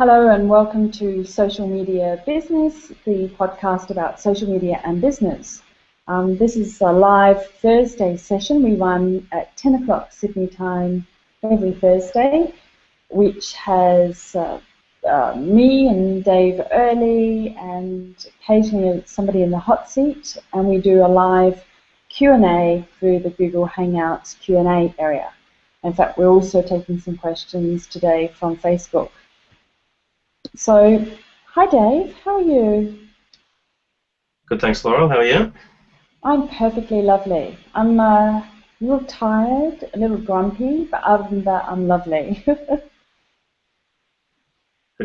Hello and welcome to Social Media Business, the podcast about social media and business. This is a live Thursday session we run at 10 o'clock Sydney time every Thursday, which has me and Dave Early and occasionally somebody in the hot seat, and we do a live Q&A through the Google Hangouts Q&A area. In fact, we're also taking some questions today from Facebook. So, hi Dave, how are you? Good, thanks Laurel, how are you? I'm perfectly lovely. I'm a little tired, a little grumpy, but other than that, I'm lovely. Good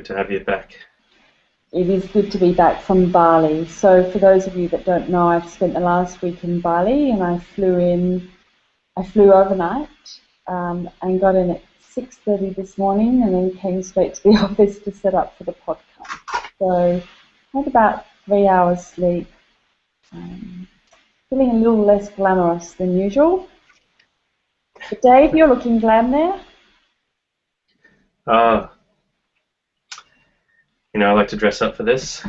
to have you back. It is good to be back from Bali. So for those of you that don't know, I've spent the last week in Bali and I flew overnight and got in at 6:30 this morning and then came straight to the office to set up for the podcast. So I had about 3 hours sleep, feeling a little less glamorous than usual. But Dave, you're looking glam there. I like to dress up for this.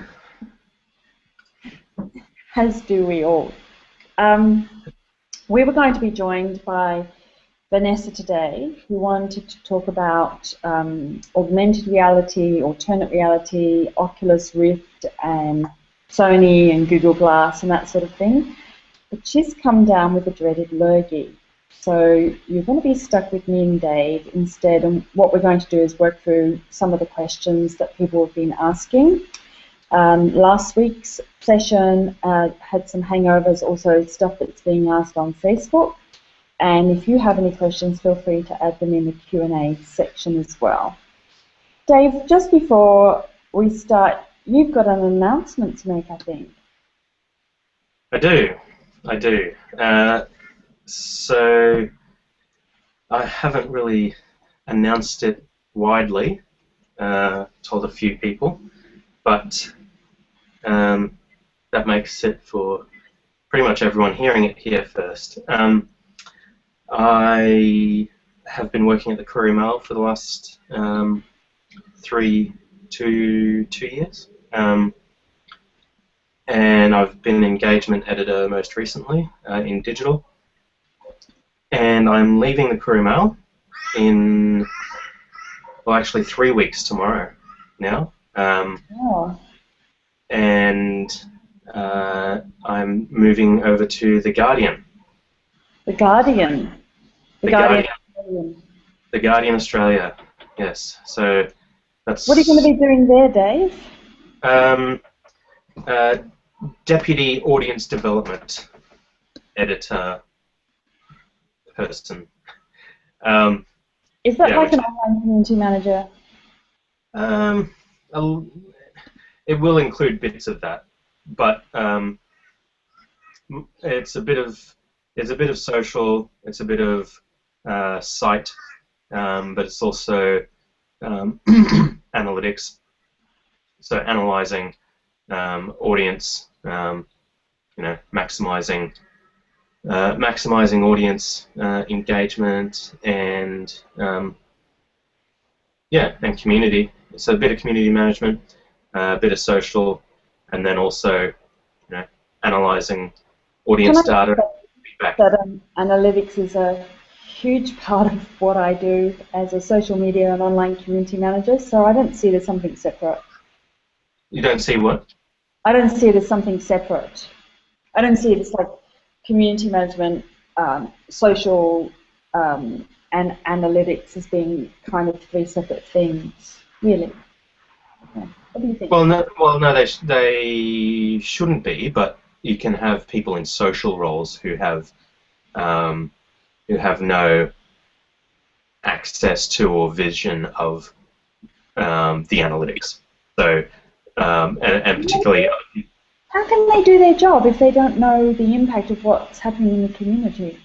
As do we all. We were going to be joined by Vanessa today, who wanted to talk about augmented reality, alternate reality, Oculus Rift, and Sony and Google Glass and that sort of thing. But she's come down with the dreaded lurgy. So you're going to be stuck with me and Dave instead, and what we're going to do is work through some of the questions that people have been asking. Last week's session had some hangovers, also stuff that's being asked on Facebook. And if you have any questions, feel free to add them in the Q&A section as well. Dave, just before we start, you've got an announcement to make, I think. I do. So I haven't really announced it widely, told a few people, but that makes it for pretty much everyone hearing it here first. I have been working at the Courier Mail for the last 2 years, and I've been an engagement editor most recently in digital, and I'm leaving the Courier Mail in, well, actually 3 weeks tomorrow now, and I'm moving over to The Guardian. The Guardian. The Guardian Australia, yes. So that's. What are you going to be doing there, Dave? Deputy Audience Development Editor person. Is that like an online community manager? It will include bits of that, but it's a bit of social, it's a bit of site, but it's also analytics. So analyzing audience, maximizing audience engagement and and community. So a bit of community management, a bit of social, and then also analyzing audience data. That analytics is a huge part of what I do as a social media and online community manager, so I don't see it as something separate. You don't see what? I don't see it as something separate. I don't see it as like community management, social, and analytics as being kind of 3 separate things, really. Okay. What do you think? Well, no, they shouldn't be, but you can have people in social roles who have no access to or vision of the analytics. So, and particularly. How can they do their job if they don't know the impact of what's happening in the community?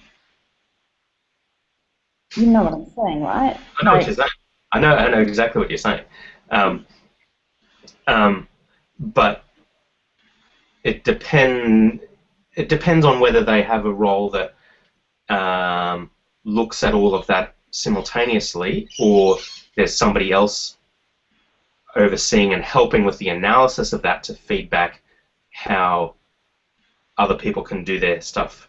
You know what I'm saying, right? I know what you're saying. I know exactly what you're saying. But it depends on whether they have a role that looks at all of that simultaneously, or there's somebody else overseeing and helping with the analysis of that to feedback how other people can do their stuff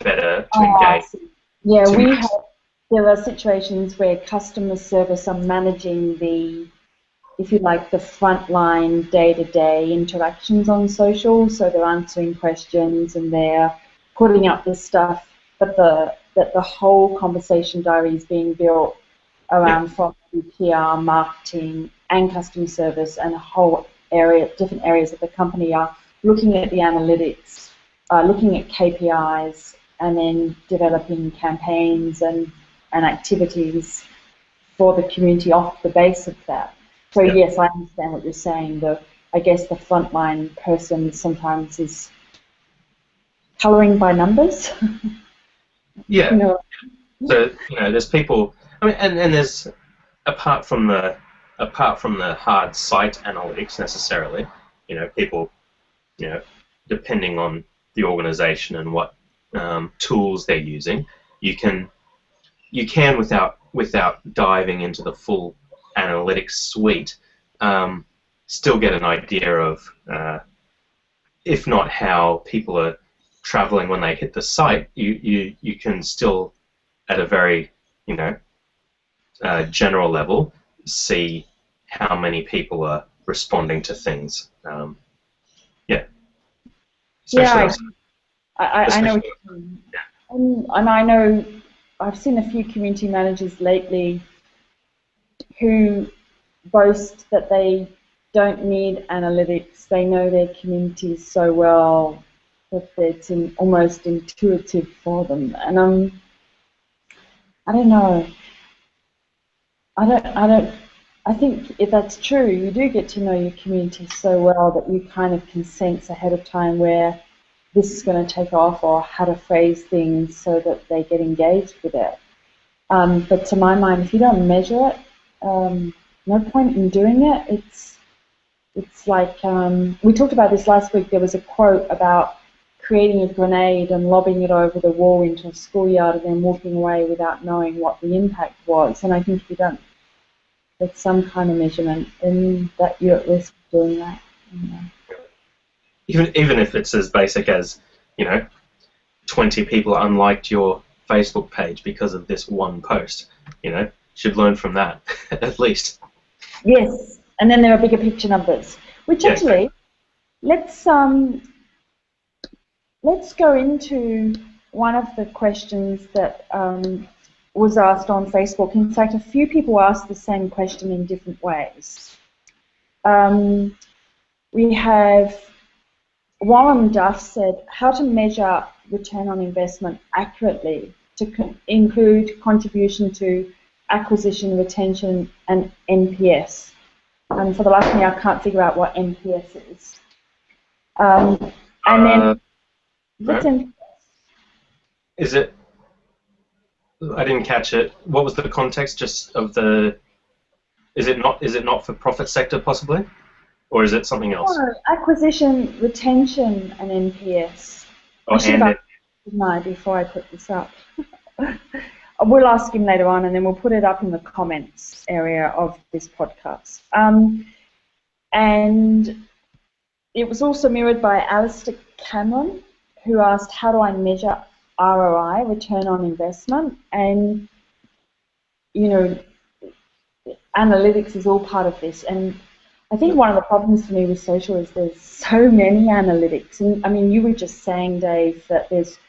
better to engage. Yeah, there are situations where customer service are managing the, if you like, the frontline day-to-day interactions on social, so they're answering questions and they're putting up the stuff, but the whole conversation diary is being built around from PR, marketing, and customer service, and a whole area, different areas of the company are looking at the analytics, looking at KPIs, and then developing campaigns and activities for the community off the base of that. So yes, I understand what you're saying. I guess the frontline person sometimes is colouring by numbers. Yeah. You know. So there's people. I mean, and there's apart from the hard site analytics necessarily, people, depending on the organisation and what tools they're using, you can without diving into the full analytics suite, still get an idea of, if not how people are traveling when they hit the site, you can still, at a very general level, see how many people are responding to things. I know what you mean. And I know I've seen a few community managers lately who boast that they don't need analytics. They know their communities so well that it's almost intuitive for them. And I don't know. I think if that's true, you do get to know your community so well that you kind of can sense ahead of time where this is going to take off or how to phrase things so that they get engaged with it. But to my mind, if you don't measure it, no point in doing it. It's like, we talked about this last week. There was a quote about creating a grenade and lobbing it over the wall into a schoolyard and then walking away without knowing what the impact was. And I think if you don't get some kind of measurement, then that you're at risk of doing that. Even if it's as basic as 20 people unliked your Facebook page because of this one post, should learn from that at least. Yes, and then there are bigger picture numbers. Which actually, let's go into one of the questions that was asked on Facebook. In fact, a few people asked the same question in different ways. We have Warren Duff said, how to measure return on investment accurately to include contribution to acquisition, retention, and NPS. And for the life of me, I can't figure out what NPS is. And then, what's NPS? Is it? I didn't catch it. What was the context just of the? Is it not for profit sector possibly? Or is it something else? No, acquisition, retention, and NPS. Oh, I should have asked before I put this up. We'll ask him later on, and then we'll put it up in the comments area of this podcast. And it was also mirrored by Alistair Cameron, who asked, how do I measure ROI, return on investment? And, analytics is all part of this. And I think one of the problems for me with social is there's so many analytics. And I mean, you were just saying, Dave, that there's,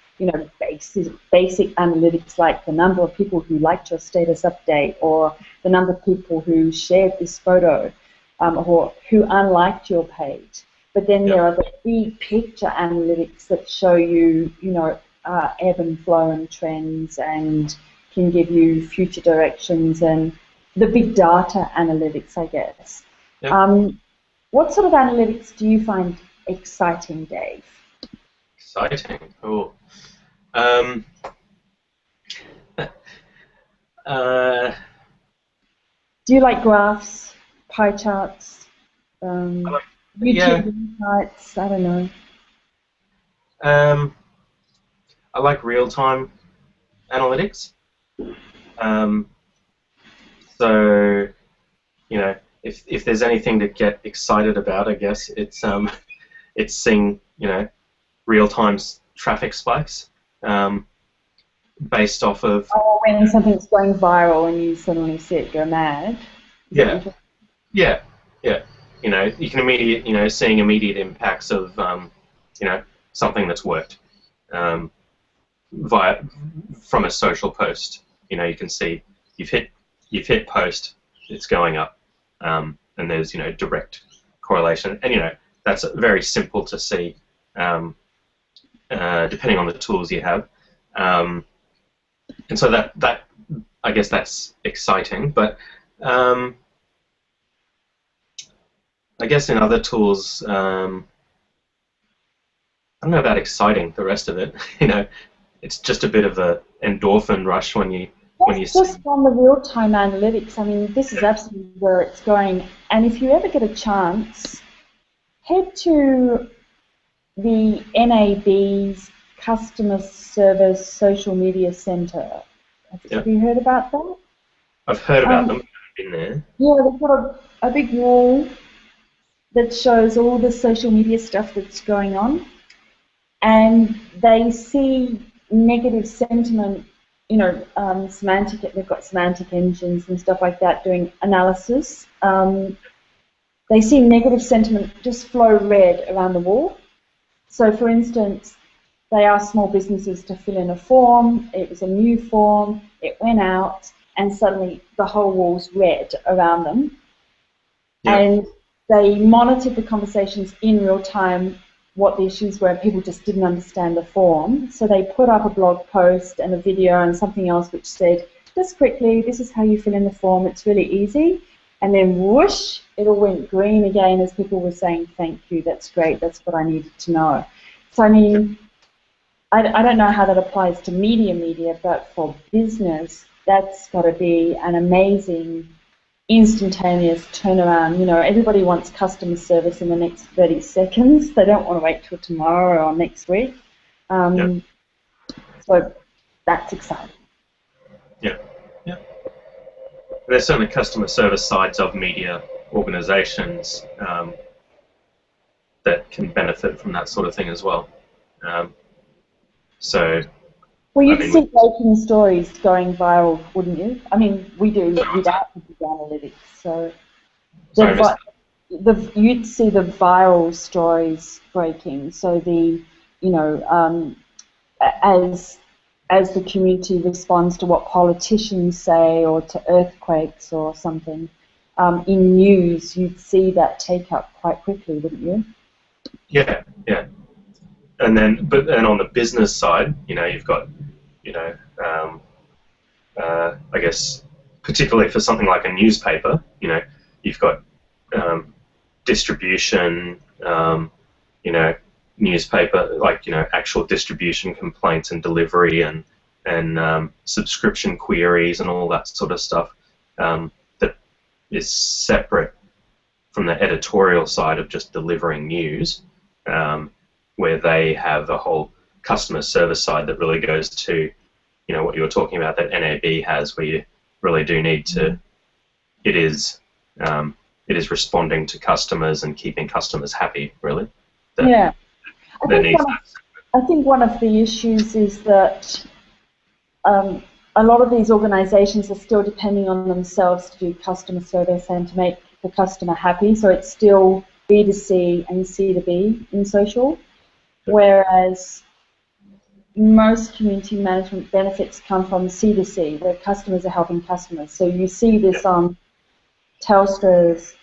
basic analytics like the number of people who liked your status update or the number of people who shared this photo or who unliked your page. But then there are the big picture analytics that show you, ebb and flow and trends and can give you future directions and the big data analytics, I guess. Yep. What sort of analytics do you find exciting, Dave? Exciting? Oh. Do you like graphs, pie charts, YouTube insights? I don't know. I like real-time analytics. So, if there's anything to get excited about, I guess it's seeing real-time traffic spikes based off of when something's going viral and you suddenly see it go mad. Yeah. You can seeing immediate impacts of something that's worked from a social post. You can see you've hit post, it's going up, and there's direct correlation, and that's very simple to see, depending on the tools you have, and so that I guess that's exciting, but I guess in other tools, I don't know about exciting. The rest of it, it's just a bit of a endorphin rush when you just on the real-time analytics. I mean, this is absolutely where it's going. And if you ever get a chance, head to the NAB's Customer Service Social Media Center. Have you heard about that? I've heard about them. I've been there. Yeah, they've got a big wall that shows all the social media stuff that's going on, and they see negative sentiment, semantic. They've got semantic engines and stuff like that doing analysis. They see negative sentiment just flow red around the wall. So, for instance, they asked small businesses to fill in a form. It was a new form. It went out, and suddenly the whole wall's red around them. Yeah. And they monitored the conversations in real time, what the issues were. People just didn't understand the form. So they put up a blog post and a video and something else which said, just quickly, this is how you fill in the form. It's really easy. And then whoosh, it all went green again as people were saying, thank you, that's great, that's what I needed to know. So, I mean, I don't know how that applies to media, but for business, that's got to be an amazing instantaneous turnaround. Everybody wants customer service in the next 30 seconds. They don't want to wait till tomorrow or next week. So that's exciting. Yeah. There's certainly customer service sides of media organizations that can benefit from that sort of thing as well. Well, you'd see breaking stories going viral, wouldn't you? I mean, we do without analytics. So you'd see the viral stories breaking. So as the community responds to what politicians say or to earthquakes or something, in news, you'd see that take up quite quickly, wouldn't you? Yeah. And then on the business side, you've got, I guess, particularly for something like a newspaper, you've got distribution, newspaper, like, actual distribution complaints and delivery and subscription queries and all that sort of stuff that is separate from the editorial side of just delivering news, where they have a whole customer service side that really goes to, what you were talking about that NAB has, where you really do need to, it is responding to customers and keeping customers happy, really. I think one of the issues is that a lot of these organizations are still depending on themselves to do customer service and to make the customer happy, so it's still B2C and C2B in social, whereas most community management benefits come from C2C, where customers are helping customers. So you see this on Telstra's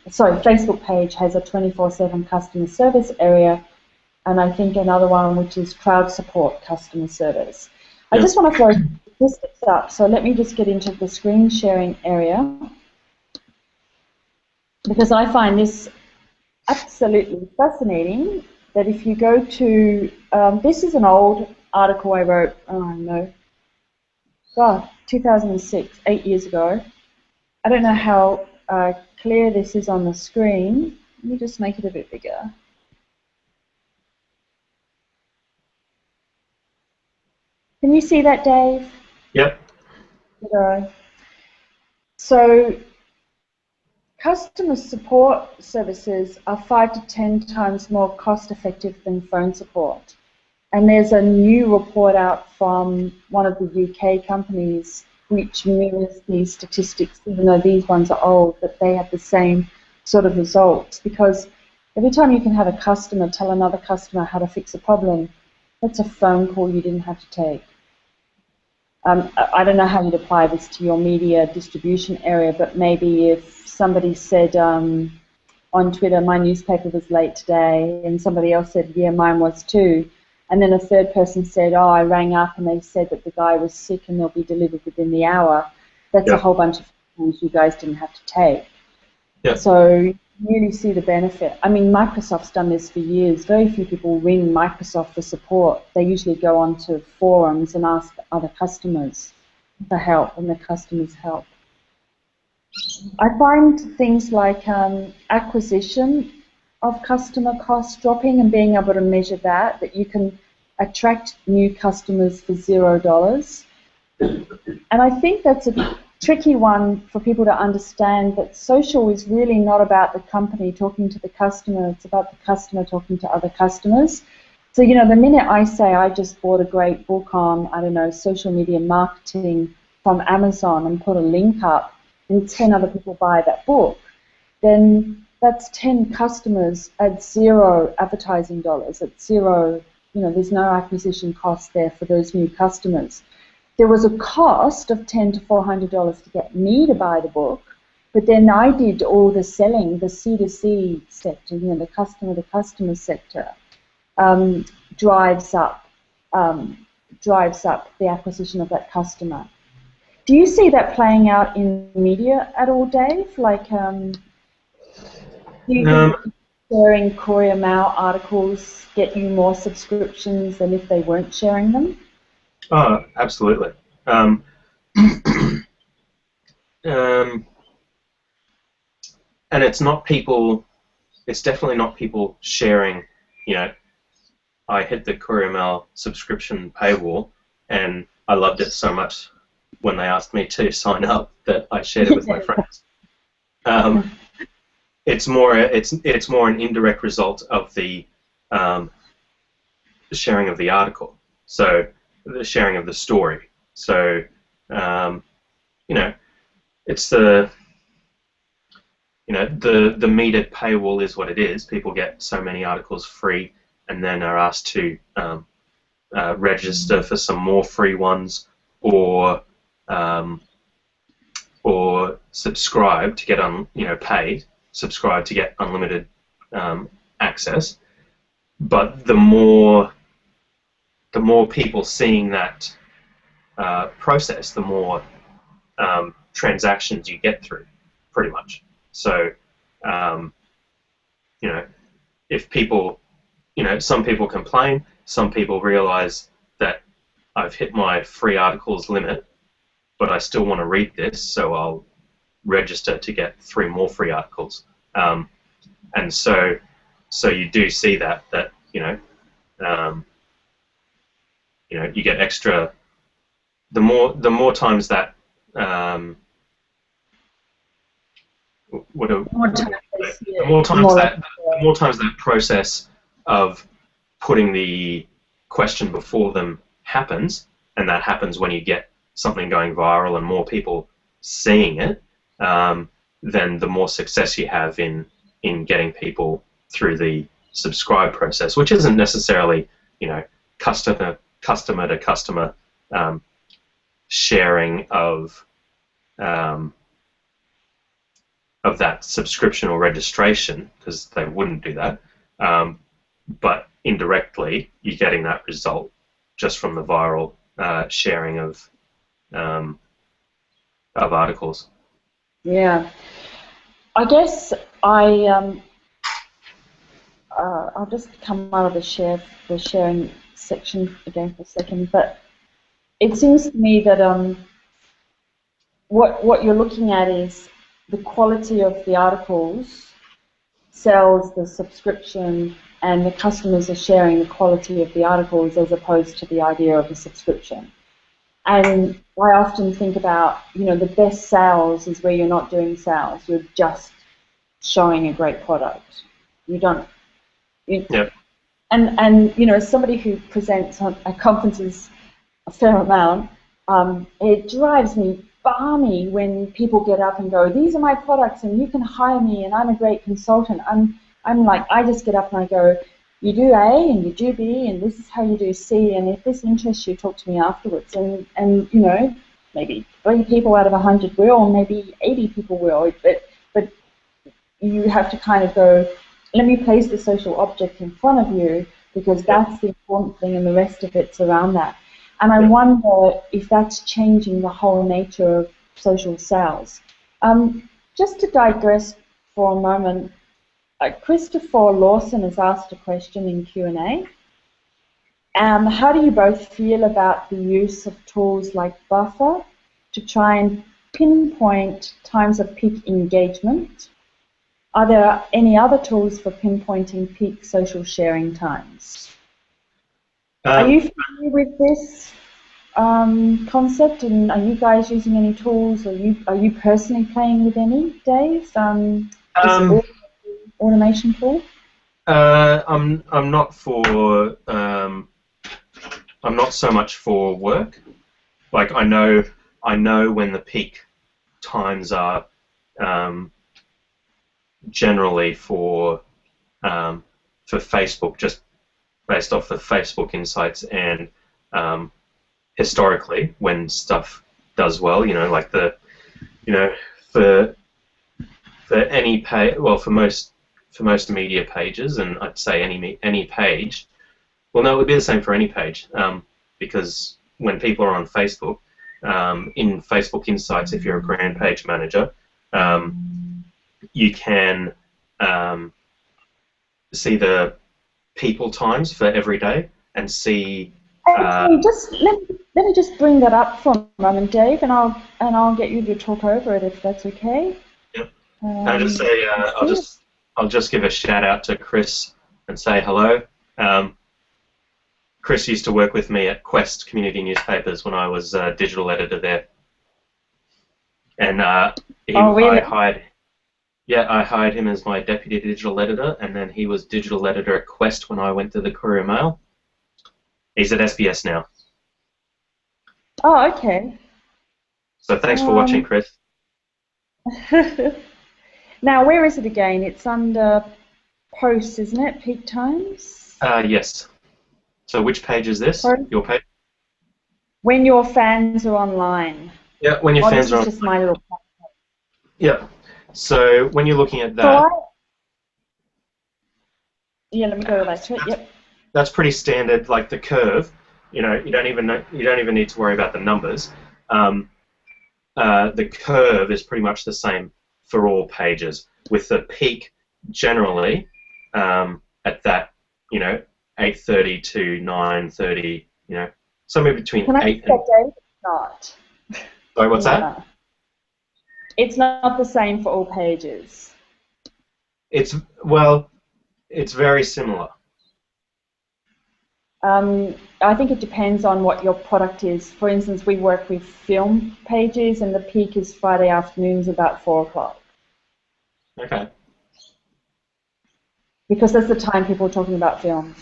Facebook page has a 24/7 customer service area, and I think another one which is crowd support customer service. I just want to throw statistics up, so let me just get into the screen sharing area, because I find this absolutely fascinating, that if you go to, this is an old article I wrote, 2006, 8 years ago. I don't know how clear this is on the screen. Let me just make it a bit bigger. Can you see that, Dave? Yep. So customer support services are 5 to 10 times more cost effective than phone support. And there's a new report out from one of the UK companies which mirrors these statistics, even though these ones are old, that they have the same sort of results. Because every time you can have a customer tell another customer how to fix a problem, that's a phone call you didn't have to take. I don't know how you'd apply this to your media distribution area, but maybe if somebody said on Twitter, my newspaper was late today, and somebody else said, yeah, mine was too, and then a third person said, oh, I rang up and they said that the guy was sick and they'll be delivered within the hour, that's a whole bunch of calls you guys didn't have to take. Yep. So you really see the benefit. I mean, Microsoft's done this for years. Very few people ring Microsoft for support. They usually go onto forums and ask other customers for help, and the customers help. I find things like acquisition of customer costs dropping and being able to measure that you can attract new customers for $0. And I think that's a tricky one for people to understand, that social is really not about the company talking to the customer, it's about the customer talking to other customers. So, you know, the minute I say I just bought a great book on, I don't know, social media marketing from Amazon and put a link up, and 10 other people buy that book, then that's 10 customers at $0 advertising dollars, at $0, you know, there's no acquisition cost there for those new customers. There was a cost of $10 to $400 to get me to buy the book, but then I did all the selling, the C2C sector, you know, the customer-to-customer sector, drives up the acquisition of that customer. Do you see that playing out in media at all, Dave? Like, do you think sharing Courier Mail articles get you more subscriptions than if they weren't sharing them? Oh, absolutely. And it's not people, it's definitely not people sharing, you know, I hit the Courier Mail subscription paywall and I loved it so much when they asked me to sign up that I shared it with my friends. It's more an indirect result of the sharing of the article. So the sharing of the story. So, you know, it's the metered paywall is what it is. People get so many articles free and then are asked to register for some more free ones, or subscribe to get paid, subscribe to get unlimited access. But the more people seeing that process, the more transactions you get through, pretty much. So, you know, if people, you know, some people complain, some people realize that I've hit my free articles limit, but I still want to read this, so I'll register to get 3 more free articles. And so you do see that you get extra. The more times that the more times that process of putting the question before them happens, and that happens when you get something going viral and more people seeing it, then the more success you have in getting people through the subscribe process, which isn't necessarily, you know, customer to customer sharing of that subscription or registration, because they wouldn't do that. But indirectly, you're getting that result just from the viral sharing of articles. Yeah, I guess I'll just come out of the sharing section again for a second. But it seems to me that what you're looking at is the quality of the articles sells the subscription, and the customers are sharing the quality of the articles as opposed to the idea of a subscription. And I often think about, the best sales is where you're not doing sales. You're just showing a great product. You don't. You, Yeah. and as somebody who presents at conferences a fair amount, it drives me balmy when people get up and go, "These are my products, and you can hire me, and I'm a great consultant." I'm like, I just get up and I go, "You do A and you do B, and this is how you do C, and if this interests you, talk to me afterwards." And maybe 3 people out of 100 will, or maybe 80 people will, but you have to kind of go, let me place the social object in front of you, because that's the important thing, and the rest of it's around that. And I wonder if that's changing the whole nature of social sales. Just to digress for a moment, Christopher Lawson has asked a question in Q&A. How do you both feel about the use of tools like Buffer to try and pinpoint times of peak engagement? Are there any other tools for pinpointing peak social sharing times? Are you familiar with this concept, and are you guys using any tools? Are you personally playing with any, Dave? This automation tool? I'm not for I'm not so much for work. Like I know when the peak times are generally for Facebook, just based off the Facebook insights, and historically when stuff does well, like for any page, well, for most media pages, and I'd say any page. Well, no, it would be the same for any page, because when people are on Facebook, in Facebook Insights, if you're a brand page manager, you can see the people times for every day and see. Let me just bring that up for a moment, Dave, and I'll get you to talk over it if that's okay. Yep. I'll just say I'll just give a shout out to Chris and say hello. Chris used to work with me at Quest Community Newspapers when I was digital editor there, and really? I hired him as my deputy digital editor, and then he was digital editor at Quest when I went to the Courier Mail. He's at SBS now. Oh, okay. So thanks for watching, Chris. Now, where is it again? It's under posts, isn't it? Peak times? Yes. So which page is this? Sorry? Your page? When your fans are online. Yeah, when your fans are online. This is just my little... Yeah. So when you're looking at that... Yeah, let me go back to it. Yep. That's pretty standard, like the curve. You don't even need to worry about the numbers. The curve is pretty much the same for all pages, with the peak generally at that 8:30 to 9:30. Somewhere between 8 and. It's not. Sorry, what's that? It's not the same for all pages. It's very similar. I think it depends on what your product is. For instance, we work with film pages, and the peak is Friday afternoons about 4 o'clock. Okay. Because that's the time people are talking about films.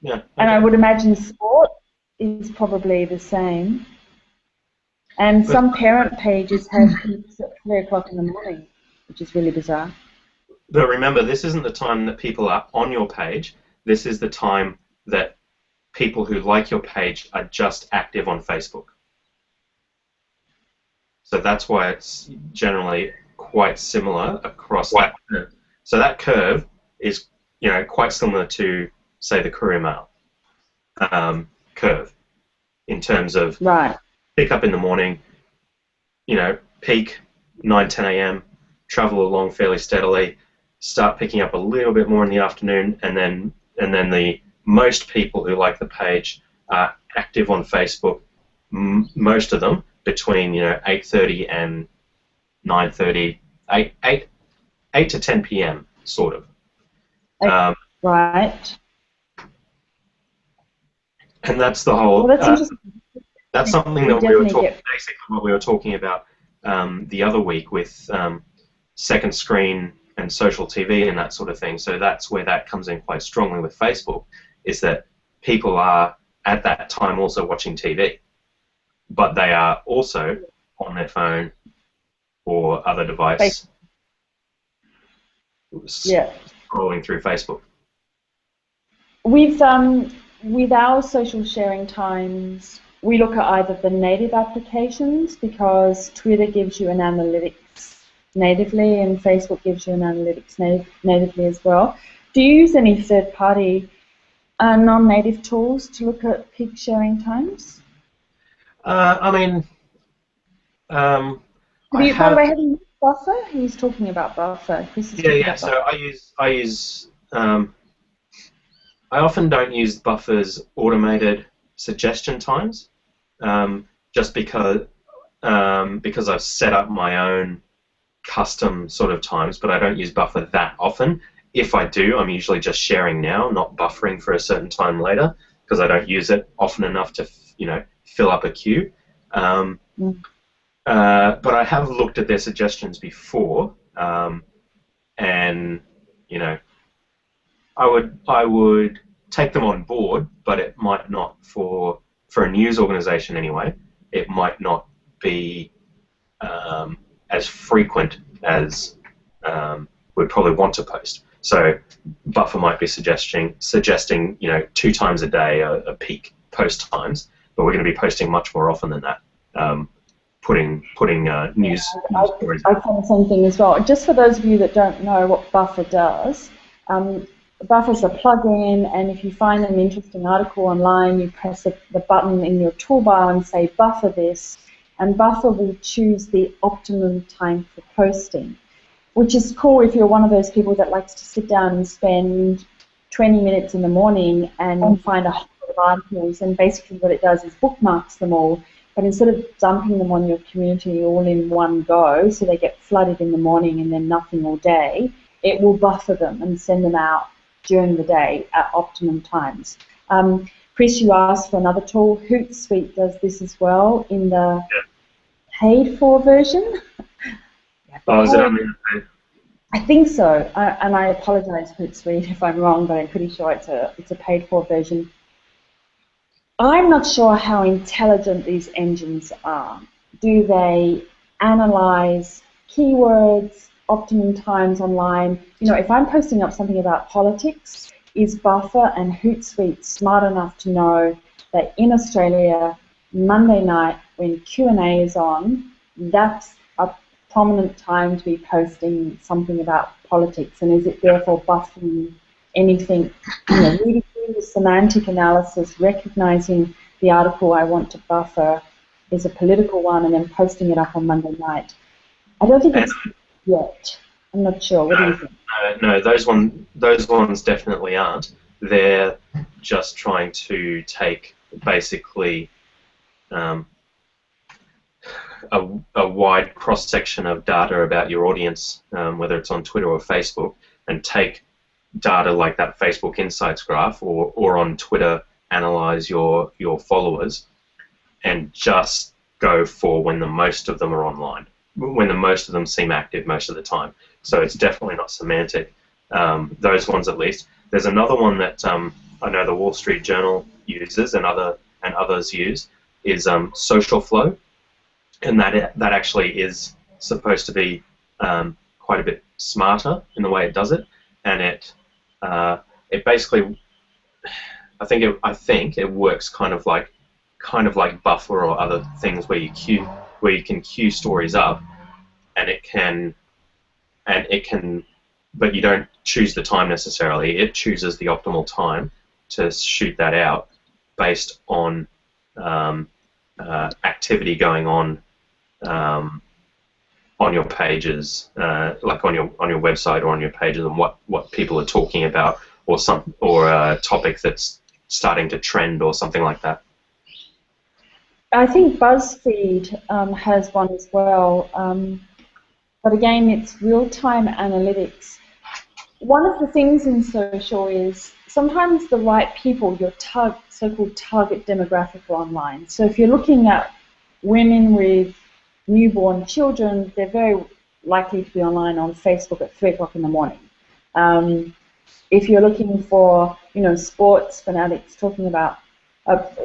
Yeah. Okay. And I would imagine sport is probably the same. And some parent pages have peaks at 3 o'clock in the morning, which is really bizarre. But remember, this isn't the time that people are on your page. This is the time that people who like your page are just active on Facebook. So that's why it's generally quite similar across that curve. So that curve is, quite similar to, say, the Courier Mail curve in terms of pick up in the morning, peak 9, 10 a.m., travel along fairly steadily, start picking up a little bit more in the afternoon, and then the most people who like the page are active on Facebook, most of them between 8:30 and 9:30, 8 to 10 p.m. sort of. Right. And that's the whole. Well, that's interesting. That's something We that we were definitely talking, get. basically what we were talking about the other week with second screen and social TV and that sort of thing. So that's where that comes in quite strongly with Facebook, is that people are at that time also watching TV, but they are also on their phone or other device Yeah. scrolling through Facebook. With our social sharing times, we look at either the native applications, because Twitter gives you an analytics natively and Facebook gives you an analytics natively as well. Do you use any third-party non-native tools to look at peak sharing times? I mean, I By the have. way, have you used Buffer? He's talking about Buffer. Chris is talking Yeah. about So Buffer. I often don't use Buffer's automated suggestion times, just because I've set up my own custom sort of times, but I don't use Buffer that often. If I do, I'm usually just sharing now, not buffering for a certain time later, because I don't use it often enough to, fill up a queue. But I have looked at their suggestions before, and I would take them on board, but it might not for a news organization anyway. It might not be as frequent as we'd probably want to post. So Buffer might be suggesting 2 times a day a peak post times, but we're going to be posting much more often than that. Putting news stories. I found the same thing as well. Just for those of you that don't know what Buffer does, Buffer's a plugin, and if you find an interesting article online, you press the button in your toolbar and say buffer this, and Buffer will choose the optimum time for posting, which is cool if you're one of those people that likes to sit down and spend 20 minutes in the morning and find a whole lot of articles, and basically what it does is bookmarks them all, but instead of dumping them on your community all in one go, so they get flooded in the morning and then nothing all day, it will buffer them and send them out during the day at optimum times. Chris, you asked for another tool. Hootsuite does this as well in the paid-for version. Oh, is it only paid? I think so, and I apologise, Hootsuite, if I'm wrong, but I'm pretty sure it's a paid-for version. I'm not sure how intelligent these engines are. Do they analyse keywords, optimum times online? If I'm posting up something about politics, is Buffer and Hootsuite smart enough to know that in Australia, Monday night when Q&A is on, that's a prominent time to be posting something about politics, and is it therefore buffering anything? Really doing the semantic analysis, recognising the article I want to buffer is a political one, and then posting it up on Monday night. I don't think it's yet. I'm not sure. What do you think? No, those ones definitely aren't. They're just trying to take basically a wide cross-section of data about your audience, whether it's on Twitter or Facebook, and take data like that Facebook Insights graph, or on Twitter, analyze your followers, and just go for when the most of them are online, when the most of them seem active most of the time. So it's definitely not semantic. Those ones, at least. There's another one that I know the Wall Street Journal uses and others use, is Social Flow, and that actually is supposed to be quite a bit smarter in the way it does it, and it basically, I think it works kind of like Buffer or other things where you can queue stories up, and it can, but you don't choose the time necessarily. It chooses the optimal time to shoot that out based on activity going on your pages, like on your website or on your pages, and what people are talking about, or a topic that's starting to trend or something like that. I think BuzzFeed has one as well, but again, it's real-time analytics. One of the things in social is sometimes the right people, your so-called target demographic are online. So if you're looking at women with newborn children, they're very likely to be online on Facebook at 3 o'clock in the morning. If you're looking for, sports fanatics talking about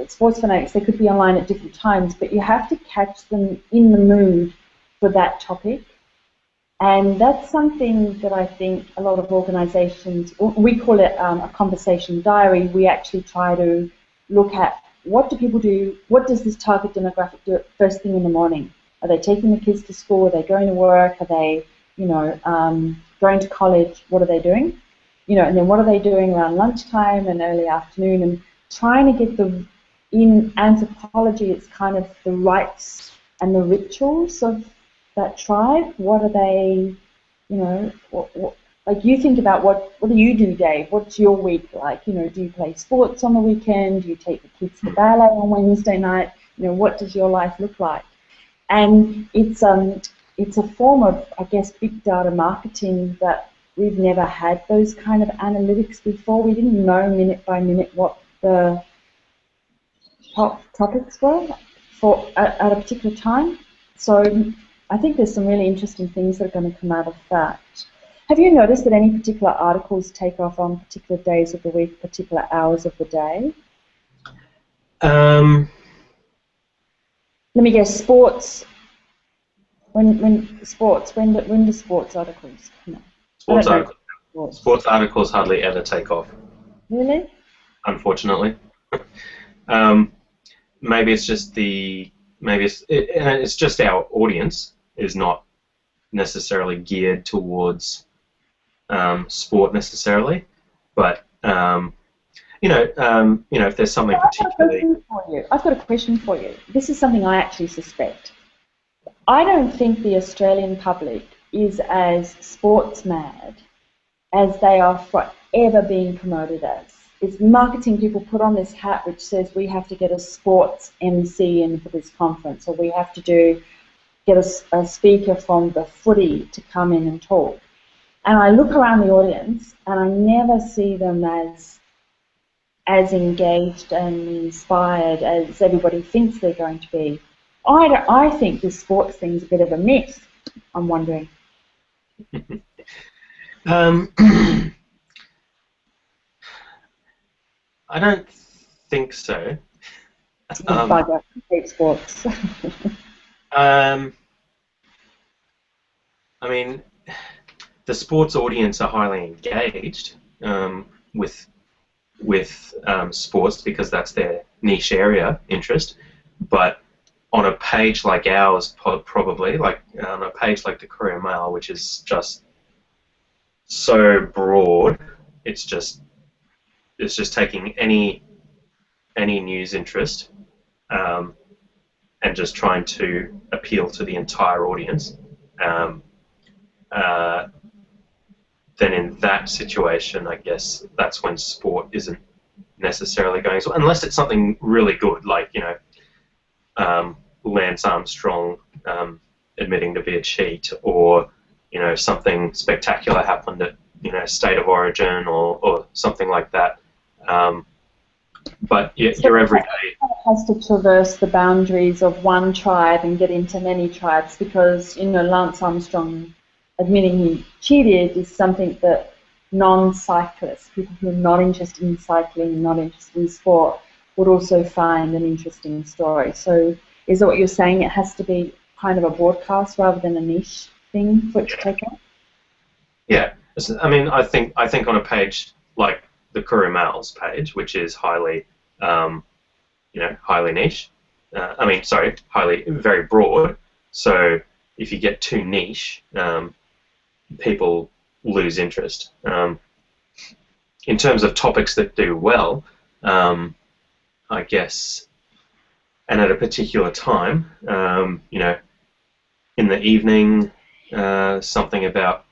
sports fanatics, they could be online at different times, but you have to catch them in the mood for that topic. And that's something that I think a lot of organizations, we call it a conversation diary. We actually try to look at what do people do, what does this target demographic do first thing in the morning? Are they taking the kids to school? Are they going to work? Are they, going to college? What are they doing? And then what are they doing around lunchtime and early afternoon? And trying to get in anthropology, it's kind of the rites and the rituals of that tribe. What are they, like you think about what do you do, Dave? What's your week like? Do you play sports on the weekend? Do you take the kids to ballet on Wednesday night? What does your life look like? And it's a form of, I guess, big data marketing that we've never had those kind of analytics before. We didn't know minute by minute what the top topics were at a particular time. So I think there's some really interesting things that are going to come out of that. Have you noticed that any particular articles take off on particular days of the week, particular hours of the day? Let me guess, sports. When do sports articles come out? Sports articles hardly ever take off. Really? Unfortunately. Maybe it's just it's just our audience is not necessarily geared towards sport necessarily, but if there's something particularly. I've got a question for you. This is something I actually suspect. I don't think the Australian public is as sports mad as they are forever being promoted as. It's marketing people put on this hat which says we have to get a sports MC in for this conference, or we have to get a speaker from the footy to come in and talk. And I look around the audience and I never see them as engaged and inspired as everybody thinks they're going to be. I think this sports thing's a bit of a myth. I'm wondering. I don't think so. Sports. I mean, the sports audience are highly engaged with sports because that's their niche area interest. But on a page like ours, probably, like on a page like the Courier Mail, which is just so broad, it's just taking any news interest and just trying to appeal to the entire audience. Then in that situation, I guess that's when sport isn't necessarily going so, unless it's something really good, like Lance Armstrong admitting to be a cheat, or something spectacular happened at State of Origin or something like that. But your everyday has to traverse the boundaries of one tribe and get into many tribes, because Lance Armstrong admitting he cheated is something that non-cyclists, people who are not interested in cycling, not interested in sport, would also find an interesting story. So is that what you're saying? It has to be kind of a broadcast rather than a niche thing for it to take off? Yeah. I mean, I think on a page like the Courier Mail's page, which is highly, highly niche. Very broad. So if you get too niche, people lose interest. In terms of topics that do well, I guess, and at a particular time, in the evening, something about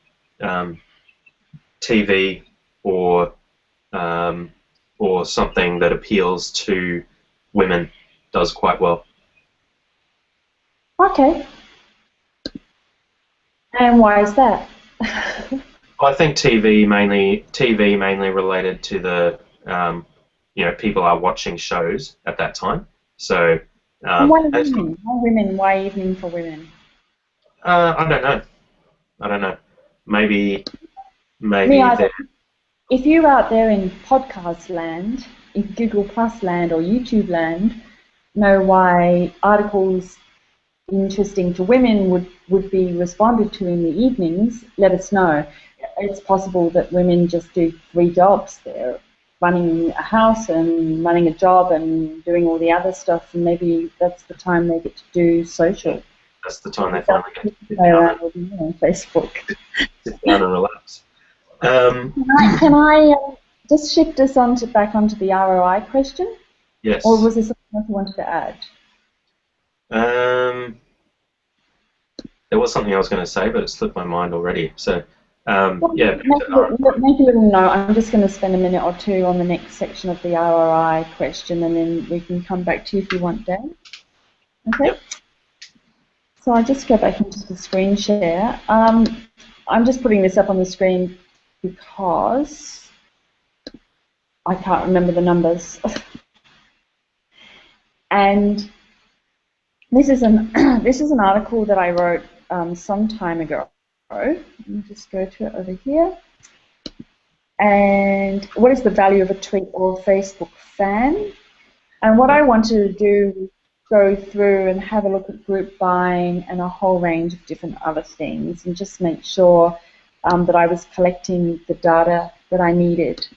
TV or something that appeals to women does quite well. Okay. And why is that? I think TV mainly related to the people are watching shows at that time. So Why women? Why women? Why evening for women? I don't know. I don't know. Maybe Me either. they're If you're out there in podcast land, in Google Plus land or YouTube land, know why articles interesting to women would be responded to in the evenings, let us know. It's possible that women just do 3 jobs. They're running a house and running a job and doing all the other stuff, and maybe that's the time they get to do social. that's the time they finally get to Play around with on Facebook. sit down and relax. Can I just shift us back onto the ROI question? Yes. Or was there something else you wanted to add? There was something I was going to say, but it slipped my mind already. So, Well, yeah. make a little note. I'm just going to spend a minute or two on the next section of the ROI question, and then we can come back to you if you want, Dan. Okay? Yep. So I'll just go back into the screen share. I'm just putting this up on the screen because I can't remember the numbers. And this is an article that I wrote some time ago. Let me just go to it over here. And what is the value of a tweet or a Facebook fan? And what I wanted to do was go through and have a look at group buying and a whole range of different other things, and just make sure that I was collecting the data that I needed.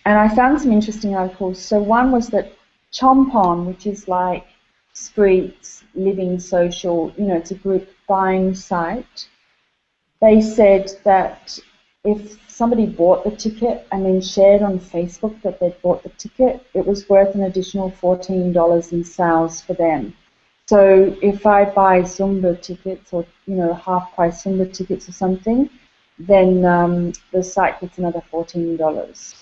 And I found some interesting articles. So one was that Chompon, which is like Streets, Living Social, it's a group buying site. They said that if somebody bought the ticket and then shared on Facebook that they'd bought the ticket, it was worth an additional $14 in sales for them. So if I buy Zumba tickets or, half-price Zumba tickets or something, then the site gets another $14.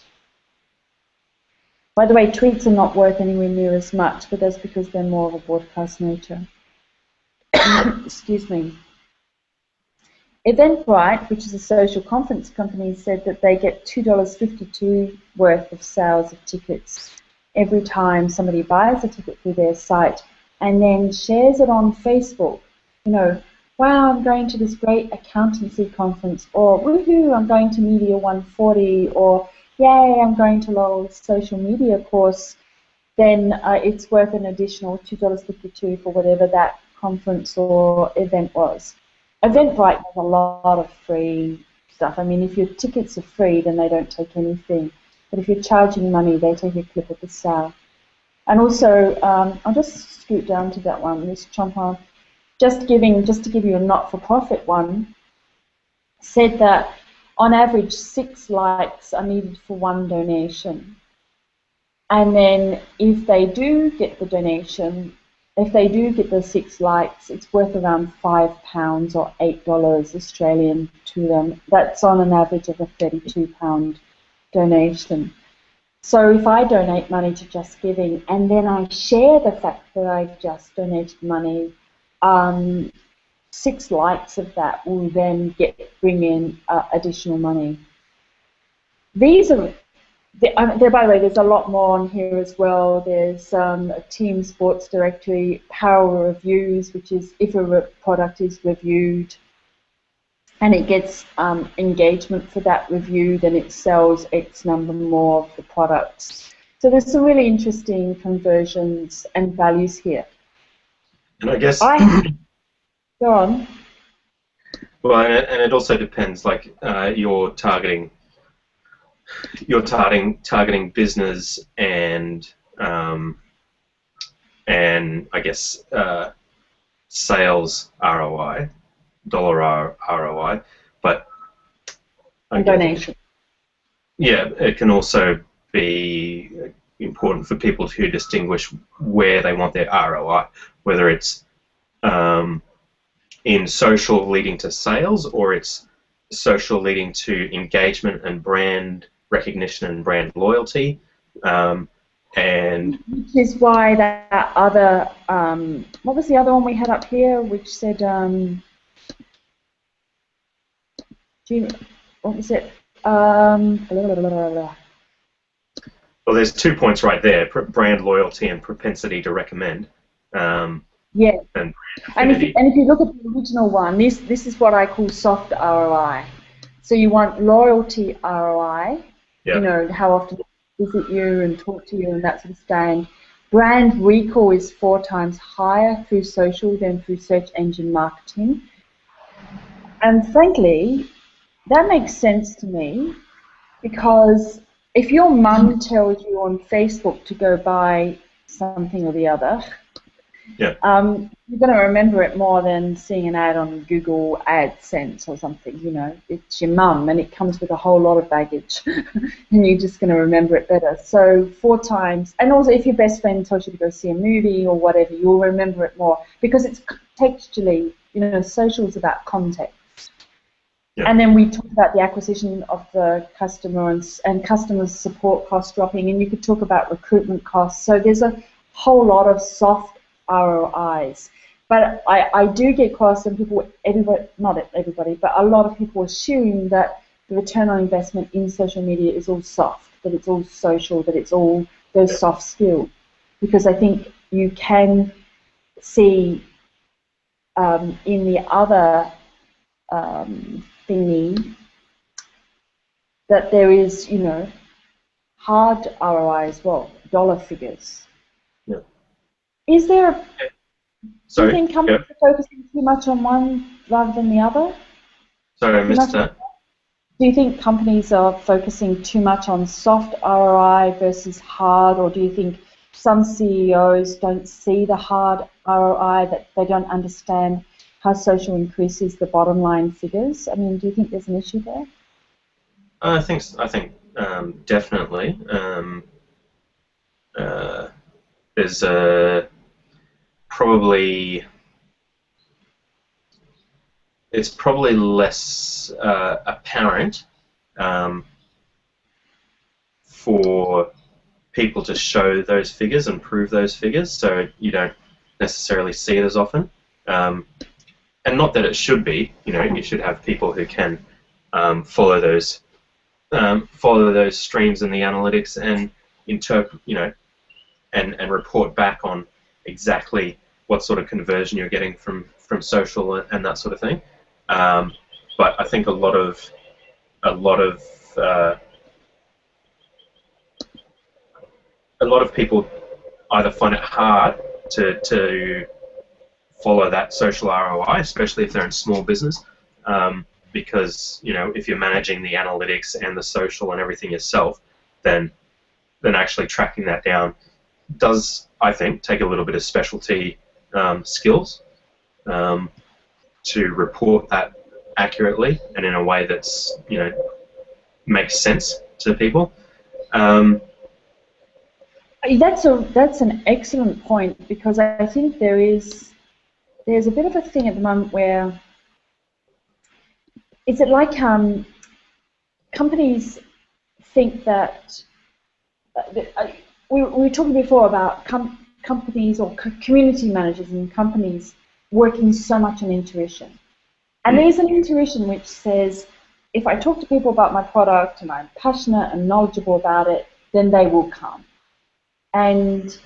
By the way, tweets are not worth anywhere near as much, but that's because they're more of a broadcast nature. Excuse me. Eventbrite, which is a social conference company, said that they get $2.52 worth of sales of tickets every time somebody buys a ticket through their site and then shares it on Facebook. Wow, I'm going to this great accountancy conference, or woohoo, I'm going to Media 140, or yay, I'm going to Lowell's social media course. Then it's worth an additional $2.52 for whatever that conference or event was. Eventbrite has a lot of free stuff. I mean, if your tickets are free, then they don't take anything. But if you're charging money, they take a clip of the sale. And also, I'll just scoot down to that one, this Chompon. Just to give you a not-for-profit one, said that on average 6 likes are needed for 1 donation. And then if they do get the donation, if they do get the 6 likes, it's worth around £5 or $8 Australian to them. That's on an average of a £32 donation. So if I donate money to Just Giving and then I share the fact that I've just donated money, 6 likes of that will then bring in additional money. These are by the way, there's a lot more on here as well. There's a Team Sports Directory, Power Reviews, which is if a product is reviewed and it gets engagement for that review, then it sells X number more of the products. So there's some really interesting conversions and values here. And I guess... Go on. Well, and it also depends, like you're targeting business and I guess sales ROI, dollar ROI, but donation. Yeah, it can also be important for people to distinguish where they want their ROI, whether it's in social leading to sales or it's social leading to engagement and brand recognition and brand loyalty, and which is why that other what was the other one we had up here, which said what was it? Well, there's 2 points right there: brand loyalty and propensity to recommend. Yeah. And And affinity. if you look at the original one, this is what I call soft ROI. So you want loyalty ROI, Yeah. you know, how often they visit you and talk to you and that sort of stand. Brand recall is 4 times higher through social than through search engine marketing. And frankly, that makes sense to me because if your mum tells you on Facebook to go buy something or the other, Yeah. you're going to remember it more than seeing an ad on Google AdSense or something. You know, it's your mum, and it comes with a whole lot of baggage, and you're just going to remember it better. So 4 times, and also if your best friend tells you to go see a movie or whatever, you'll remember it more because it's textually. You know, social is about context. Yeah. And then we talked about the acquisition of the customer and customer support costs dropping, and you could talk about recruitment costs. So there's a whole lot of soft ROIs. But I do get cross, and not everybody, but a lot of people assume that the return on investment in social media is all soft, that it's all social, that it's all those soft skills. Because I think you can see in the other thingy that there is, you know, hard ROI as well, dollar figures. Yeah. Is there a, do you Sorry. think companies are focusing too much on one rather than the other? Sorry, I missed that. Do you think companies are focusing too much on soft ROI versus hard, or do you think some CEOs don't see the hard ROI, that they don't understand how social increases the bottom line figures? I mean, do you think there's an issue there? I think definitely. There's probably it's probably less apparent for people to show those figures and prove those figures, so you don't necessarily see it as often. And not that it should be. You know, you should have people who can follow those streams in the analytics and interpret, you know, and report back on exactly what sort of conversion you're getting from social and that sort of thing. But I think a lot of people either find it hard to follow that social ROI, especially if they're in small business, because, you know, if you're managing the analytics and the social and everything yourself, then actually tracking that down does, I think, take a little bit of specialty skills to report that accurately and in a way that's, you know, makes sense to people. That's an excellent point, because I think there's a bit of a thing at the moment where is it like companies think that we were talking before about companies or community managers and companies working so much on intuition. And there's an intuition which says, if I talk to people about my product and I'm passionate and knowledgeable about it, then they will come. And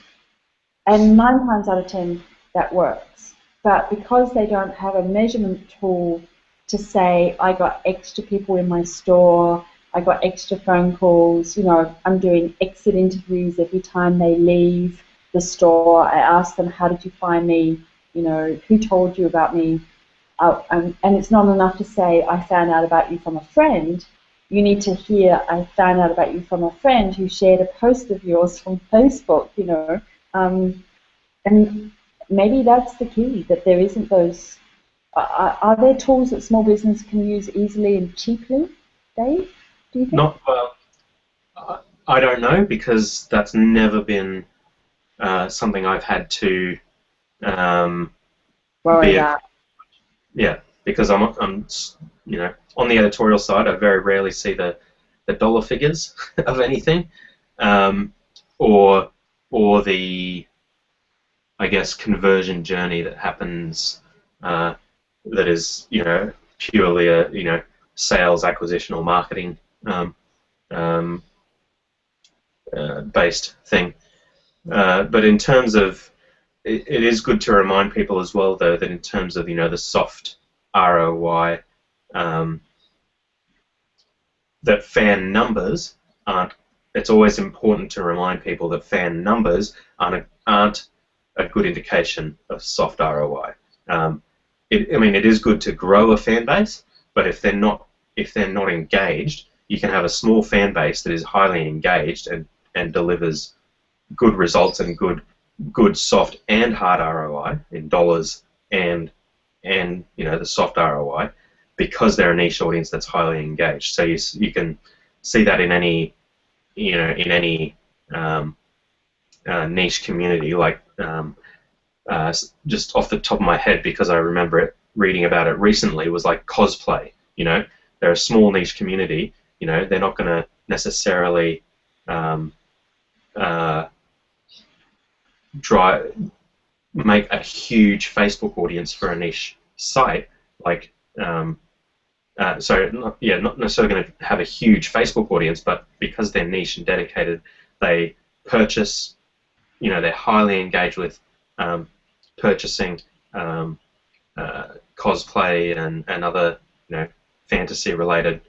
9 times out of 10, that works. But because they don't have a measurement tool to say, I got extra people in my store, I got extra phone calls, you know, I'm doing exit interviews every time they leave the store. I ask them, how did you find me? You know, who told you about me? And it's not enough to say, I found out about you from a friend. You need to hear, I found out about you from a friend who shared a post of yours from Facebook, you know. And maybe that's the key, that there isn't those. Are there tools that small business can use easily and cheaply, Dave? Do you think? Not, I don't know, because that's never been something I've had to Worry about. Yeah, because I'm, you know, on the editorial side, I very rarely see the dollar figures of anything, or the, I guess, conversion journey that happens, that is, you know, purely a, you know, sales, acquisition, or marketing based thing. But in terms of, it is good to remind people as well, though, that in terms of the soft ROI, that fan numbers aren't. It's always important to remind people that fan numbers aren't a good indication of soft ROI. I mean, it is good to grow a fan base, but if they're not engaged, you can have a small fan base that is highly engaged and delivers good results and good soft and hard ROI in dollars and the soft ROI, because they're a niche audience that's highly engaged. So you can see that in any niche community. Like just off the top of my head, because I remember reading about it recently, was like cosplay. They're a small niche community. They're not going to necessarily make a huge Facebook audience for a niche site. Like, not necessarily going to have a huge Facebook audience, but because they're niche and dedicated, they purchase. They're highly engaged with purchasing cosplay and other fantasy-related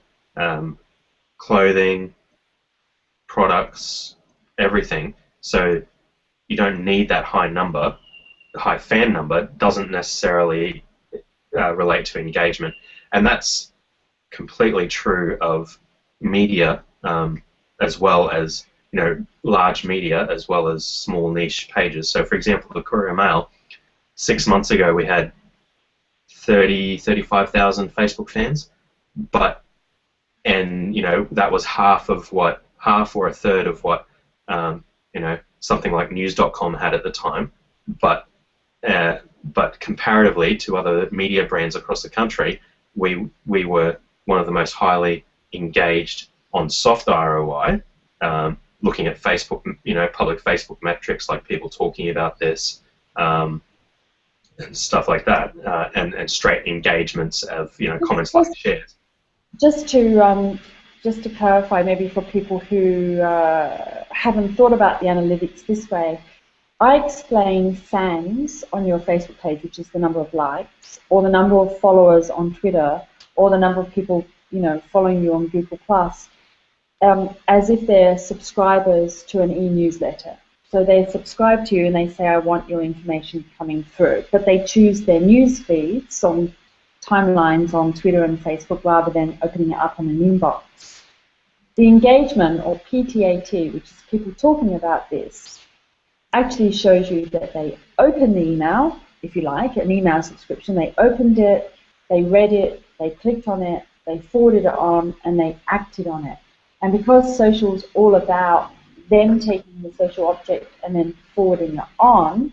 clothing, products, everything. So you don't need that high number. The high fan number doesn't necessarily relate to engagement, and that's completely true of media as well as large media as well as small niche pages. So, for example, the Courier Mail, 6 months ago we had 35,000 Facebook fans, and that was half or a third of what something like News.com had at the time, but comparatively to other media brands across the country, we were one of the most highly engaged on soft ROI, looking at Facebook, public Facebook metrics like people talking about this, and stuff like that, and straight engagements of comments like shares. Just to clarify, maybe for people who haven't thought about the analytics this way, I explain fans on your Facebook page, which is the number of likes, or the number of followers on Twitter, or the number of people following you on Google+, as if they're subscribers to an e-newsletter. So they subscribe to you and they say, I want your information coming through. But they choose their news feeds on timelines on Twitter and Facebook rather than opening it up on an inbox. The engagement, or PTAT, which is people talking about this, actually shows you that they opened the email, if you like, an email subscription. They opened it, they read it, they clicked on it, they forwarded it on, and they acted on it. And because social is all about them taking the social object and then forwarding it on,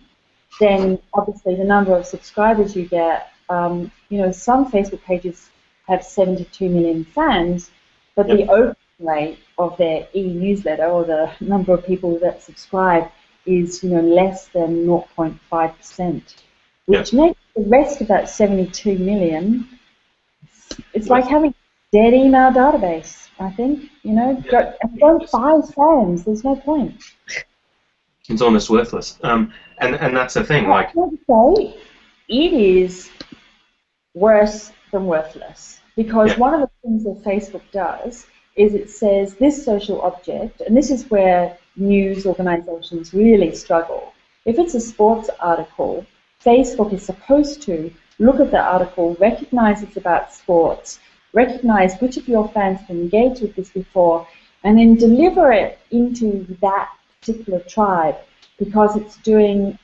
then obviously the number of subscribers you get, some Facebook pages have 72 million fans, but the open rate of their e-newsletter, or the number of people that subscribe, is less than 0.5%, which makes the rest of that 72 million, it's like having a dead email database, I think. Don't buy fans, there's no point. It's almost worthless. And that's the thing. I would say it is worse than worthless, because one of the things that Facebook does is it says this social object, and this is where news organizations really struggle. If it's a sports article, Facebook is supposed to look at the article, recognize it's about sports, recognize which of your fans have engaged with this before, and then deliver it into that particular tribe, because it's doing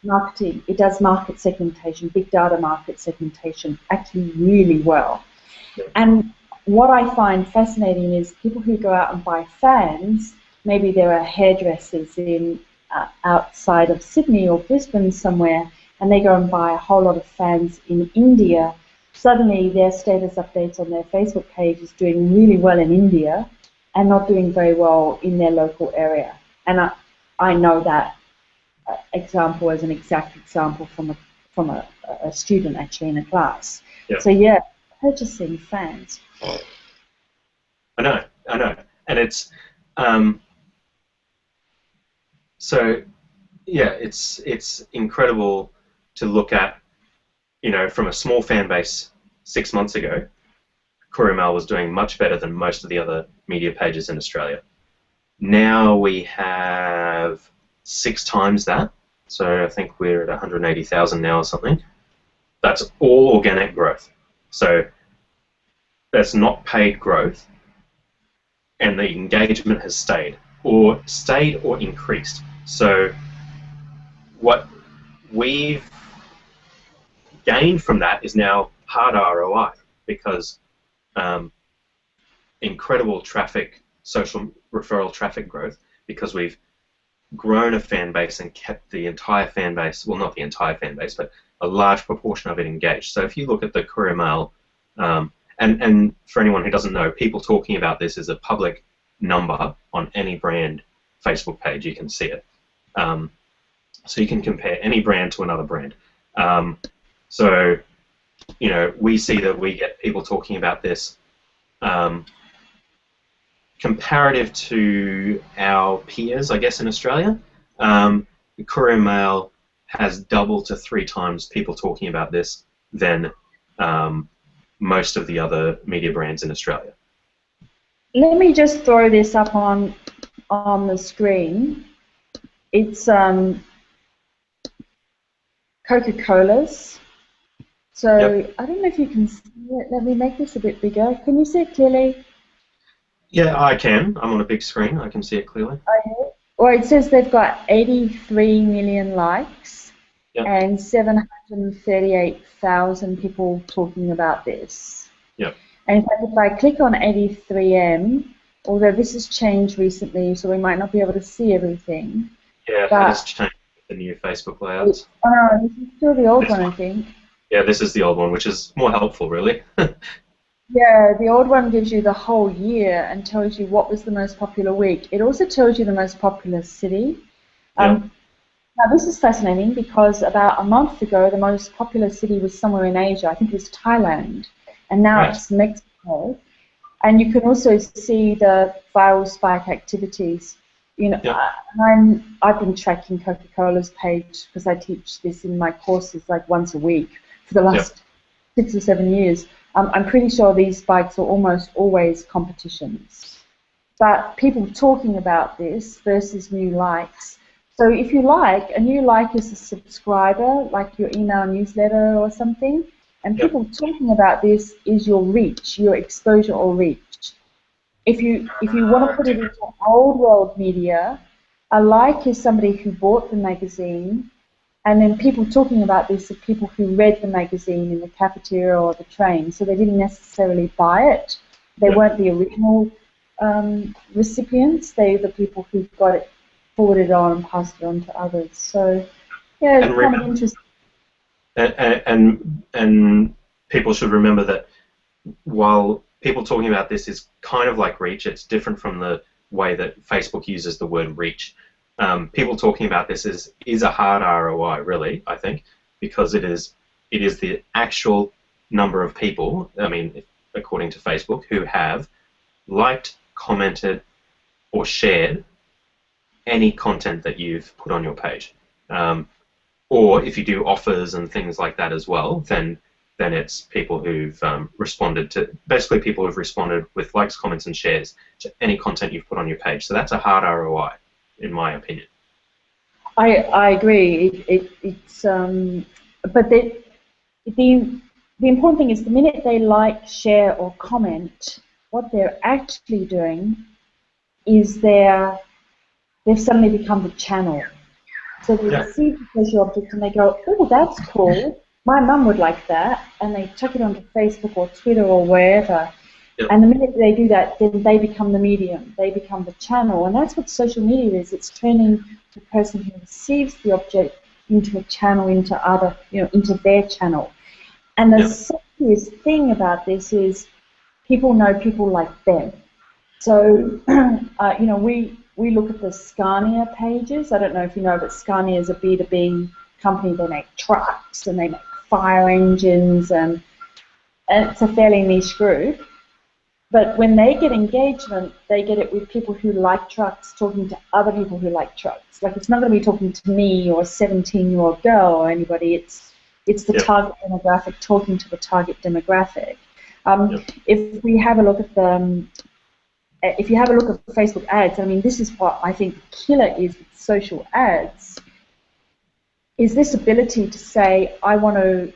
marketing. It does market segmentation, big data market segmentation, actually really well. And what I find fascinating is people who go out and buy fans, maybe there are hairdressers in outside of Sydney or Brisbane somewhere, and they go and buy a whole lot of fans in India. Suddenly their status updates on their Facebook page is doing really well in India and not doing very well in their local area. And I know that example as an exact example from a student actually in a class. So purchasing fans. I know, and it's So yeah, it's incredible to look at, from a small fan base 6 months ago. Courier Mail was doing much better than most of the other media pages in Australia. Now we have 6 times that, so I think we're at 180,000 now or something. That's all organic growth. So that's not paid growth, and the engagement has stayed or increased. So what we've gained from that is now hard ROI, because incredible traffic, social referral traffic growth, because we've grown a fan base and kept the entire fan base, well, not the entire fan base, but a large proportion of it engaged. So if you look at the Courier Mail, and for anyone who doesn't know, people talking about this is a public number on any brand Facebook page. You can see it. So you can compare any brand to another brand. So, we see that we get people talking about this comparative to our peers, I guess, in Australia. The Courier Mail has double to 3 times people talking about this than most of the other media brands in Australia. Let me just throw this up on the screen. It's Coca-Cola's. So yep. I don't know if you can see it. Let me make this a bit bigger. Can you see it clearly? Yeah, I can. I'm on a big screen. I can see it clearly. Okay. Well, it says they've got 83 million likes, yep, and 738,000 people talking about this. Yep. And in fact, if I click on 83M, although this has changed recently, so we might not be able to see everything. Yeah, that has changed with the new Facebook layouts. Oh, no, this is still the old one, I think. Yeah, this is the old one, which is more helpful, really. Yeah, the old one gives you the whole year and tells you what was the most popular week. It also tells you the most popular city. Now, this is fascinating because about a month ago, the most popular city was somewhere in Asia. I think it was Thailand, and now it's Mexico. And you can also see the viral spike activities. I've been tracking Coca-Cola's page because I teach this in my courses like once a week for the last 6 or 7 years. I'm pretty sure these spikes are almost always competitions. But people talking about this versus new likes. So if you like, a new like is a subscriber, like your email newsletter or something, and people talking about this is your reach, your exposure or reach. If you want to put it into old world media, a like is somebody who bought the magazine, and then people talking about this are people who read the magazine in the cafeteria or the train, so they didn't necessarily buy it. They weren't the original recipients. They're the people who got it forwarded on and passed it on to others. So, yeah, it's kind of interesting. And people should remember that while people talking about this is kind of like reach, it's different from the way that Facebook uses the word reach. People talking about this is a hard ROI, really, I think, because it is the actual number of people, I mean, according to Facebook, who have liked, commented, or shared any content that you've put on your page. Or if you do offers and things like that as well, then it's people who've responded to, basically people who've responded with likes, comments, and shares to any content you've put on your page. So that's a hard ROI, in my opinion. I agree. But the important thing is the minute they like, share, or comment, what they're actually doing is they've suddenly become the channel. So they see the social object and they go, oh, that's cool. My mum would like that, and they chuck it onto Facebook or Twitter or wherever. And the minute they do that, then they become the medium. They become the channel, and that's what social media is. It's turning the person who receives the object into a channel, into their channel. And the sexiest thing about this is people know people like them. So, we look at the Scania pages. I don't know if you know, but Scania is a B2B company. They make trucks and they make fire engines, and it's a fairly niche group. But when they get engagement, they get it with people who like trucks talking to other people who like trucks. Like, it's not going to be talking to me or a 17-year-old girl or anybody. It's the target demographic talking to the target demographic. If we have a look at if you have a look at Facebook ads, I mean, this is what I think the killer is with social ads, is this ability to say, I want to,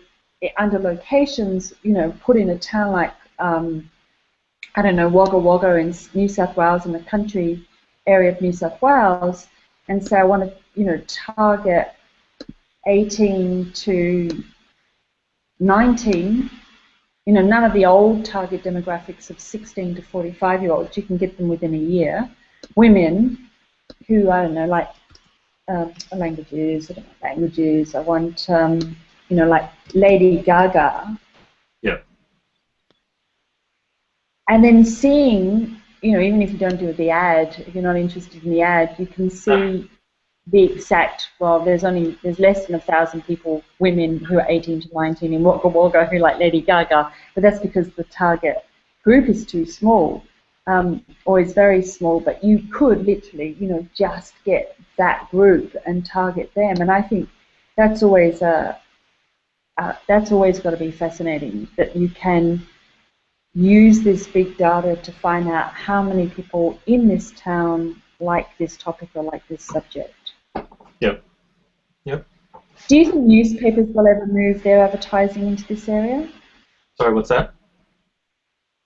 under locations, put in a town like, I don't know, Wagga Wagga in New South Wales, in the country area of New South Wales, and say I want to, target 18 to 19, none of the old target demographics of 16 to 45-year-olds. You can get them within a year. Women who, I don't know, like languages. I want, like Lady Gaga. Yeah. And then seeing, even if you don't do the ad, if you're not interested in the ad, you can see the exact, well, there's less than 1,000 people, women who are 18 to 19 in Wagga Wagga who like Lady Gaga, but that's because the target group is too small, or is very small, but you could literally, just get that group and target them, and I think that's always got to be fascinating, that you can use this big data to find out how many people in this town like this topic or like this subject. Yep. Do you think newspapers will ever move their advertising into this area? Sorry, what's that?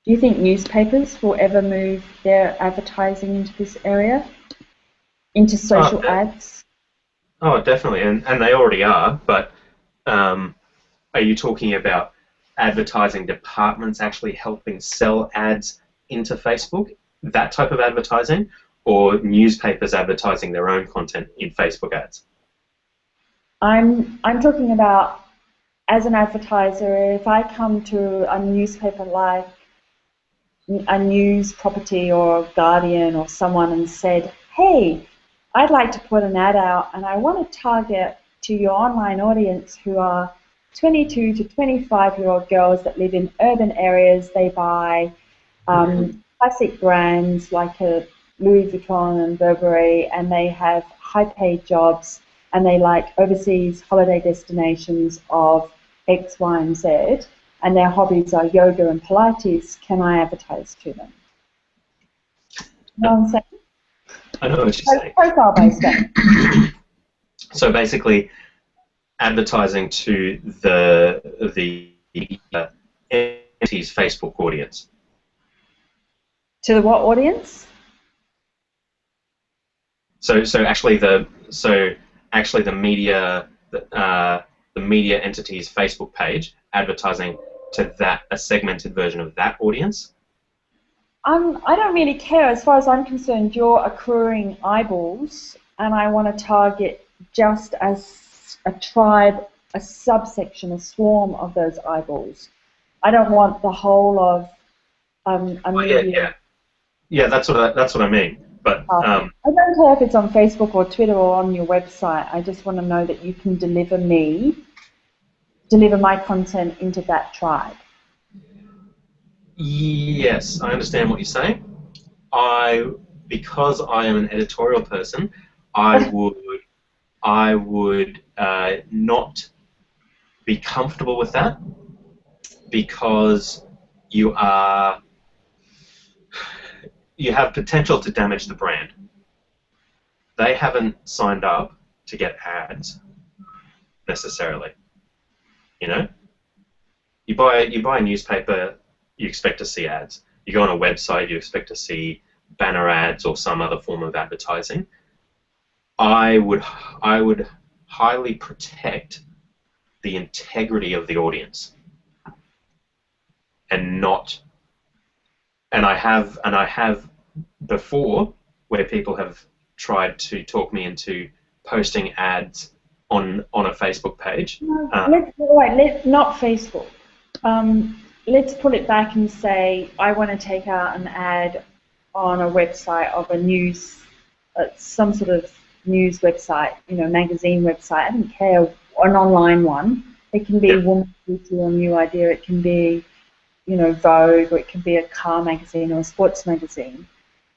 Do you think newspapers will ever move their advertising into this area? Into social ads? Oh, definitely, and they already are, but are you talking about advertising departments actually helping sell ads into Facebook, that type of advertising, or newspapers advertising their own content in Facebook ads? I'm talking about, as an advertiser, if I come to a newspaper like a news property or Guardian or someone and said, hey, I'd like to put an ad out and I want to target to your online audience who are 22 to 25-year-old girls that live in urban areas. They buy classic brands like Louis Vuitton and Burberry, and they have high-paid jobs, and they like overseas holiday destinations of X, Y, and Z, and their hobbies are yoga and Pilates. Can I advertise to them? You know what I'm saying? I know what you're saying. Profile-based ad. So basically, advertising to the entity's Facebook audience. To the what audience? So actually the media entity's Facebook page, advertising to a segmented version of that audience. I don't really care. As far as I'm concerned, you're accruing eyeballs, and I want to target just as a tribe, a subsection, a swarm of those eyeballs. I don't want the whole of a media. Yeah, that's what I mean. But I don't care if it's on Facebook or Twitter or on your website. I just want to know that you can deliver my content into that tribe. Yes, I understand what you're saying. Because I am an editorial person, I would not be comfortable with that, because you have potential to damage the brand. They haven't signed up to get ads necessarily. You buy a newspaper, you expect to see ads. You go on a website, you expect to see banner ads or some other form of advertising. I would highly protect the integrity of the audience, and I have before, where people have tried to talk me into posting ads on a Facebook page. Not Facebook. Let's pull it back and say I want to take out an ad on a website of a news, some sort of news website, magazine website. I don't care, an online one. It can be Woman Beauty or New Idea. It can be, Vogue, or it can be a car magazine or a sports magazine.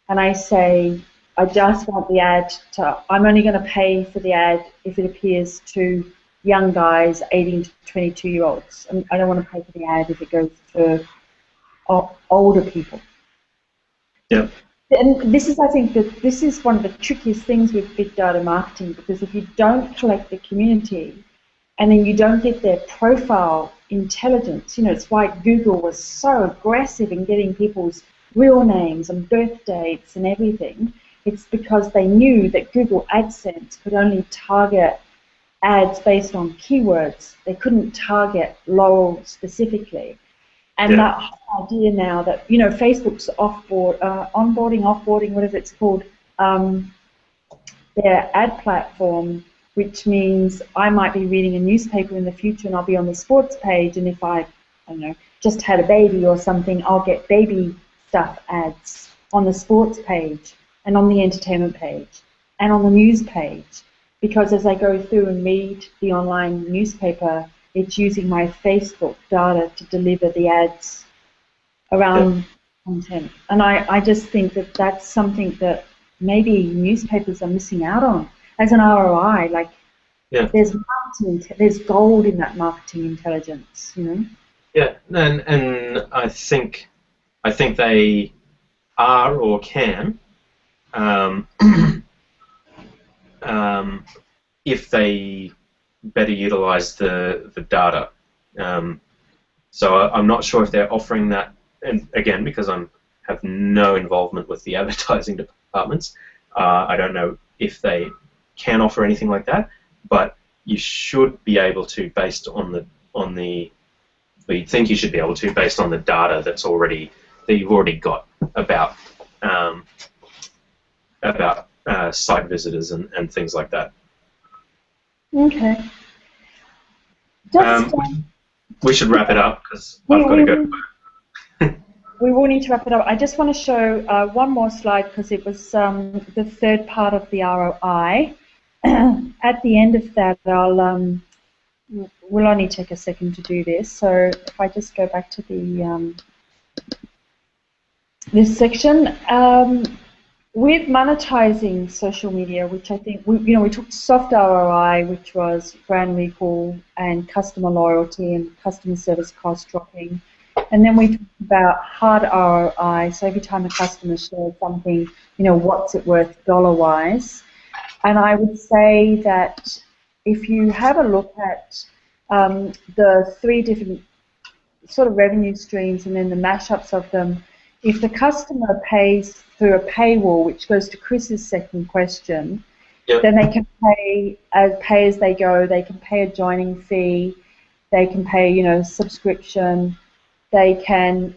And I say, I just want the ad I'm only going to pay for the ad if it appears to young guys, 18 to 22-year-olds. I don't want to pay for the ad if it goes to older people. Yeah. And I think that this is one of the trickiest things with big data marketing, because if you don't collect the community and then you don't get their profile intelligence, it's why Google was so aggressive in getting people's real names and birth dates and everything. It's because they knew that Google AdSense could only target ads based on keywords. They couldn't target Laurel specifically. And that whole idea now that, Facebook's onboarding, offboarding, whatever it's called, their ad platform, which means I might be reading a newspaper in the future and I'll be on the sports page, and if I don't know, just had a baby or something, I'll get baby stuff ads on the sports page and on the entertainment page and on the news page, because as I go through and read the online newspaper, it's using my Facebook data to deliver the ads around content. And I just think that that's something that maybe newspapers are missing out on as an ROI. Like, there's marketing, there's gold in that marketing intelligence, Yeah, and I think they are or can, if they better utilize the data. So I'm not sure if they're offering that, and again, because I have no involvement with the advertising departments, I don't know if they can offer anything like that, but you should be able to, based on the we think you should be able to, based on the data that you've already got about site visitors and things like that. Okay. We should wrap it up because I've got to go. We will need to wrap it up. I just want to show one more slide, because it was the third part of the ROI. At the end of that, we'll only take a second to do this. So if I just go back to the this section. With monetizing social media, which I think we took soft ROI, which was brand recall and customer loyalty and customer service cost dropping, and then we talked about hard ROI. So every time a customer shares something, what's it worth dollar-wise? And I would say that if you have a look at the three different sort of revenue streams and then the mashups of them, if the customer pays through a paywall, which goes to Chris's second question, then they can pay as they go. They can pay a joining fee. They can pay, subscription. They can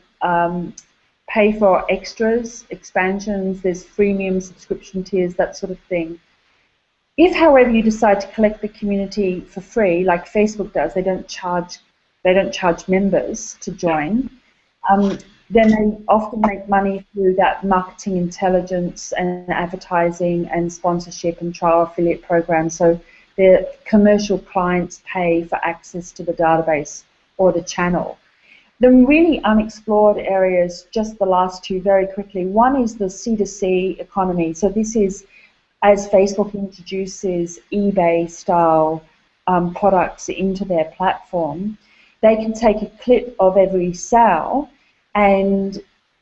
pay for extras, expansions. There's freemium subscription tiers, that sort of thing. If, however, you decide to collect the community for free, like Facebook does, they don't charge members to join. Then they often make money through that marketing intelligence and advertising and sponsorship and trial affiliate programs. So their commercial clients pay for access to the database or the channel. The really unexplored areas, just the last two very quickly. One is the C2C economy. So this is as Facebook introduces eBay-style products into their platform. They can take a clip of every sale, and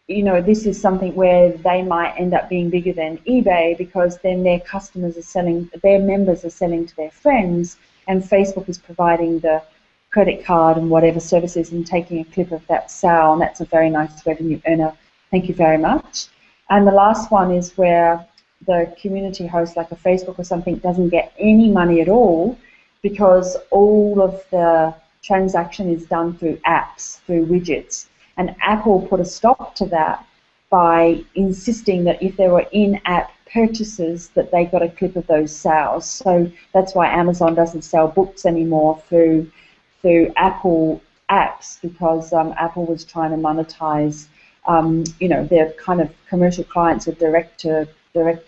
this is something where they might end up being bigger than eBay, because then their customers are selling, their members are selling to their friends, and Facebook is providing the credit card and whatever services and taking a clip of that sale, and that's a very nice revenue earner. Thank you very much. And the last one is where the community host, like a Facebook or something, doesn't get any money at all, because all of the transaction is done through apps, through widgets. And Apple put a stop to that by insisting that if there were in-app purchases, that they got a clip of those sales. So that's why Amazon doesn't sell books anymore through Apple apps, because Apple was trying to monetize, their kind of commercial clients or direct to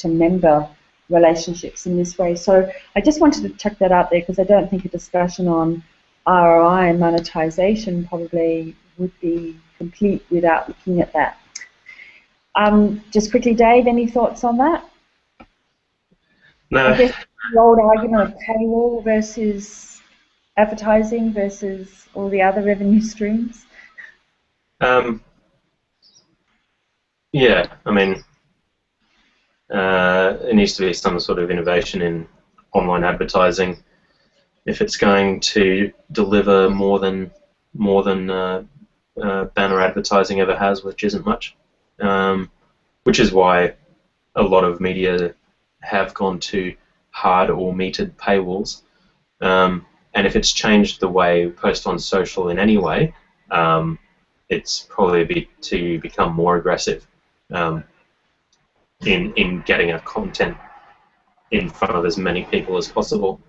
member relationships in this way. So I just wanted to check that out there, because I don't think a discussion on ROI and monetization probably would be complete without looking at that. Just quickly, Dave, any thoughts on that? No. I guess the old argument of paywall versus advertising versus all the other revenue streams. Yeah, I mean, it needs to be some sort of innovation in online advertising if it's going to deliver more than banner advertising ever has, which isn't much. Which is why a lot of media have gone to hard or metered paywalls. And if it's changed the way we post on social in any way, it's probably to become more aggressive in getting our content in front of as many people as possible,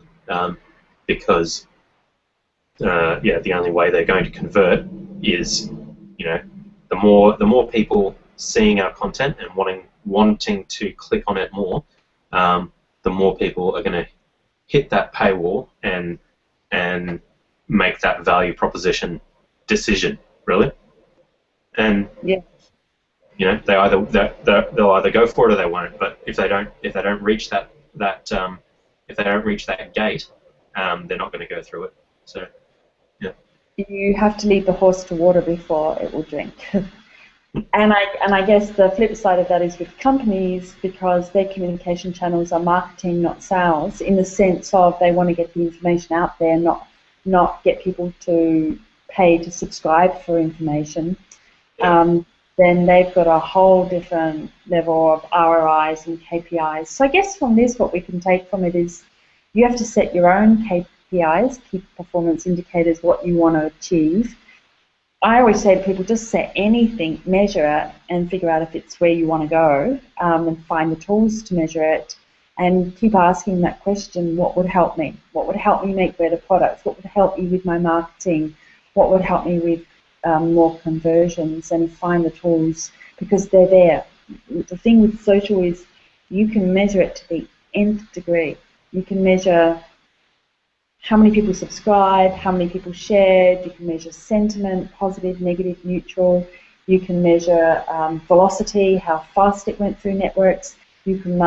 because the only way they're going to convert is, the more people seeing our content and wanting to click on it more, the more people are going to hit that paywall and make that value proposition decision, really. And yeah, they'll either go for it or they won't. But if they don't reach that gate, they're not going to go through it. So yeah, you have to lead the horse to water before it will drink. And I guess the flip side of that is with companies, because their communication channels are marketing, not sales, in the sense of they want to get the information out there, not get people to pay to subscribe for information. Yeah. Then they've got a whole different level of ROIs and KPIs. So I guess from this, what we can take from it is you have to set your own KPIs, key performance indicators, what you want to achieve. I always say to people, just set anything, measure it, and figure out if it's where you want to go, and find the tools to measure it, and keep asking that question, what would help me? What would help me make better products? What would help me with my marketing? What would help me with more conversions? And find the tools, because they're there. The thing with social is you can measure it to the nth degree. You can measure how many people subscribe, how many people shared. You can measure sentiment, positive, negative, neutral. You can measure velocity, how fast it went through networks. You can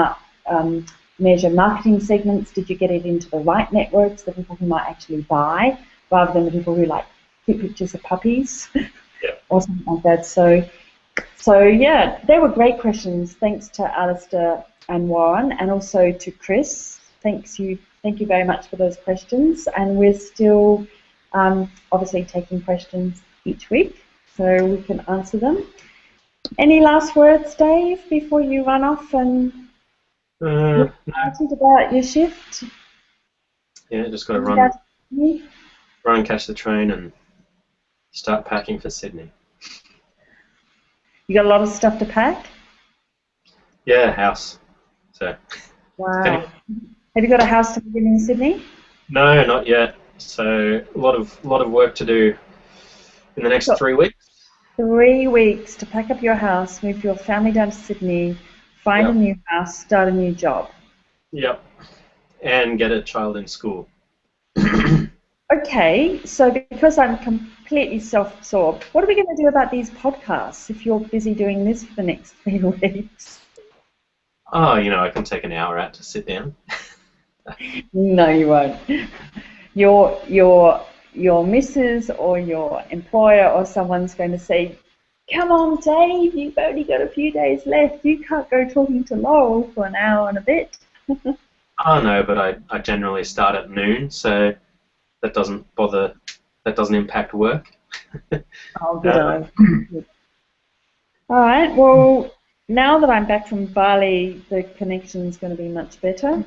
measure marketing segments. Did you get it into the right networks, the people who might actually buy, rather than the people who like keep pictures of puppies or something like that. So yeah, they were great questions. Thanks to Alistair and Warren, and also to Chris. Thank you very much for those questions. And we're still obviously taking questions each week, so we can answer them. Any last words, Dave, before you run off and no. about your shift? Yeah, just got to run, catch the train, and start packing for Sydney. You got a lot of stuff to pack? Yeah, house. So. Wow. Have you got a house to live in Sydney? No, not yet. So a lot of work to do in the next 3 weeks. 3 weeks to pack up your house, move your family down to Sydney, find a new house, start a new job. Yep. And get a child in school. Okay, so because I'm completely self-absorbed, what are we going to do about these podcasts if you're busy doing this for the next 3 weeks? Oh, I can take an hour out to sit down. No, you won't. Your missus or your employer or someone's going to say, come on, Dave, you've only got a few days left. You can't go talking to Laurel for an hour and a bit. Oh, no, but I generally start at noon, so that doesn't impact work. Oh, good. All right, well, now that I'm back from Bali, the connection's going to be much better.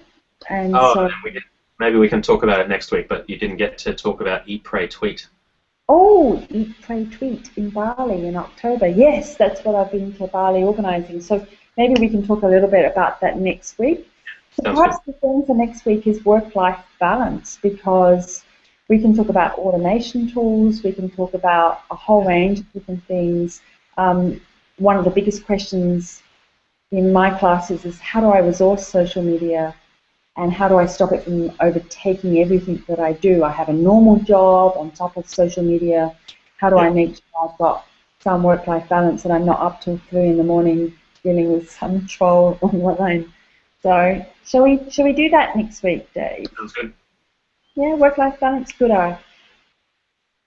And maybe we can talk about it next week, but you didn't get to talk about Eat, Pray, Tweet. Oh, Eat, Pray, Tweet in Bali in October. Yes, that's what I've been to Bali organising. So maybe we can talk a little bit about that next week. So perhaps the thing for next week is work-life balance, because we can talk about automation tools, we can talk about a whole range of different things. One of the biggest questions in my classes is how do I resource social media and how do I stop it from overtaking everything that I do? I have a normal job on top of social media. how do I make sure I've got some work-life balance and I'm not up till 3 in the morning dealing with some troll online. So shall we do that next week, Dave? Sounds good. Yeah, work-life balance, good eye.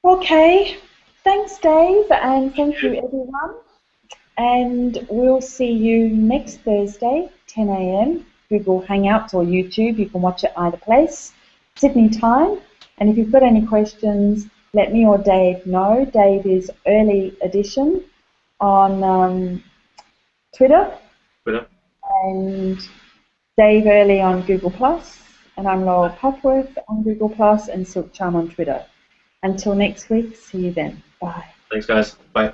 Okay, thanks, Dave, and thank you, everyone. And we'll see you next Thursday, 10 a.m. Google Hangouts or YouTube. You can watch it either place, Sydney time. And if you've got any questions, let me or Dave know. Dave is Early Edition on Twitter. And Dave Early on Google+. And I'm Laurel Papworth on Google+, and Silk Charm on Twitter. Until next week, see you then. Bye. Thanks, guys. Bye.